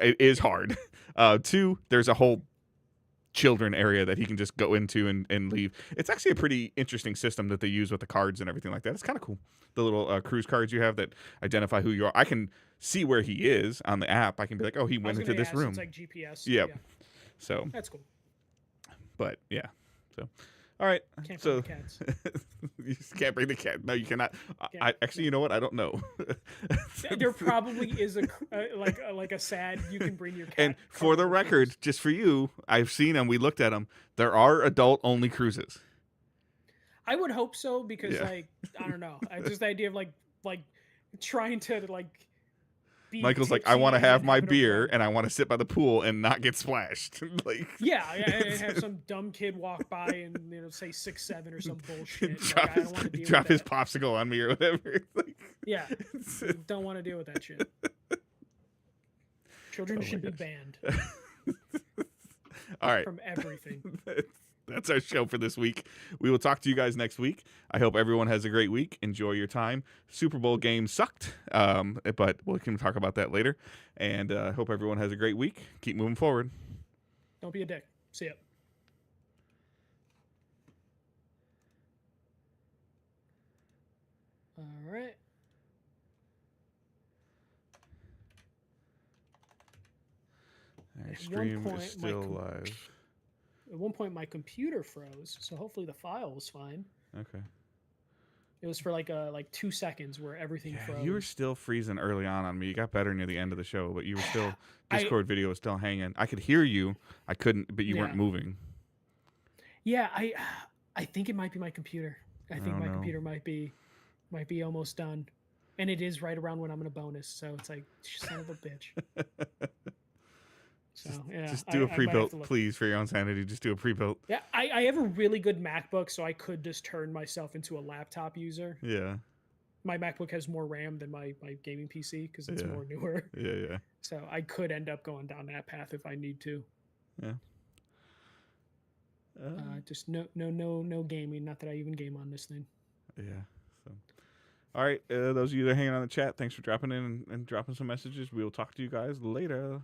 It is hard. 2, there's a whole children area that he can just go into and leave. It's actually a pretty interesting system that they use with the cards and everything like that. It's kind of cool. The little cruise cards you have that identify who you are. I can see where he is on the app. I can be like, oh, he went into this room. It's like GPS. Yep. Yeah. So that's cool. But yeah. So, all right. Can't So bring the cats. you just can't bring the cat. No, you cannot. Can't- I actually, you know what? I don't know. There probably is like a sad you can bring your cat. And for the Carnival record, cruise. just for you, I've seen them. We looked at them. There are adult only cruises. I would hope so because Yeah. like I don't know, just the idea of like trying to like be Michael's like, I tipsy want to and have then my having a beer run. and I want to sit by the pool and not get splashed. Like, Yeah, and have some dumb kid walk by and say 6'7" or some bullshit. drop Like, I don't want to deal drop with his that. popsicle on me or whatever. Like, Yeah, don't want to deal with that shit. Children Oh my should be gosh. banned all right. from everything. That's our show for this week. We will talk to you guys next week. I hope everyone has a great week. Enjoy your time. Super Bowl game sucked, but we can talk about that later. And hope everyone has a great week. Keep moving forward. Don't be a dick. See ya. All right. Our At one stream point, is my still com- live. At one point, my computer froze, so hopefully the file was fine. Okay. It was for like 2 seconds where everything Yeah, froze. you were still freezing early on me. You got better near the end of the show, but you were still Discord video was still hanging. I could hear you. I couldn't, but you weren't Yeah. moving. Yeah, I think it might be my computer. I think don't my know. computer might be almost done, and it is right around when I'm in a bonus. So it's like son of a bitch. So yeah, Just do I a might have pre-built, to look. please, for your own sanity. Just do a pre-built. Yeah, I have a really good MacBook, so I could just turn myself into a laptop user. Yeah, My MacBook has more RAM than my gaming PC because it's Yeah. more newer. yeah. So I could end up going down that path if I need to. Just no gaming. Not that I even game on this thing. Yeah. So, all right. Those of you that are hanging on the chat, thanks for dropping in and dropping some messages. We will talk to you guys later.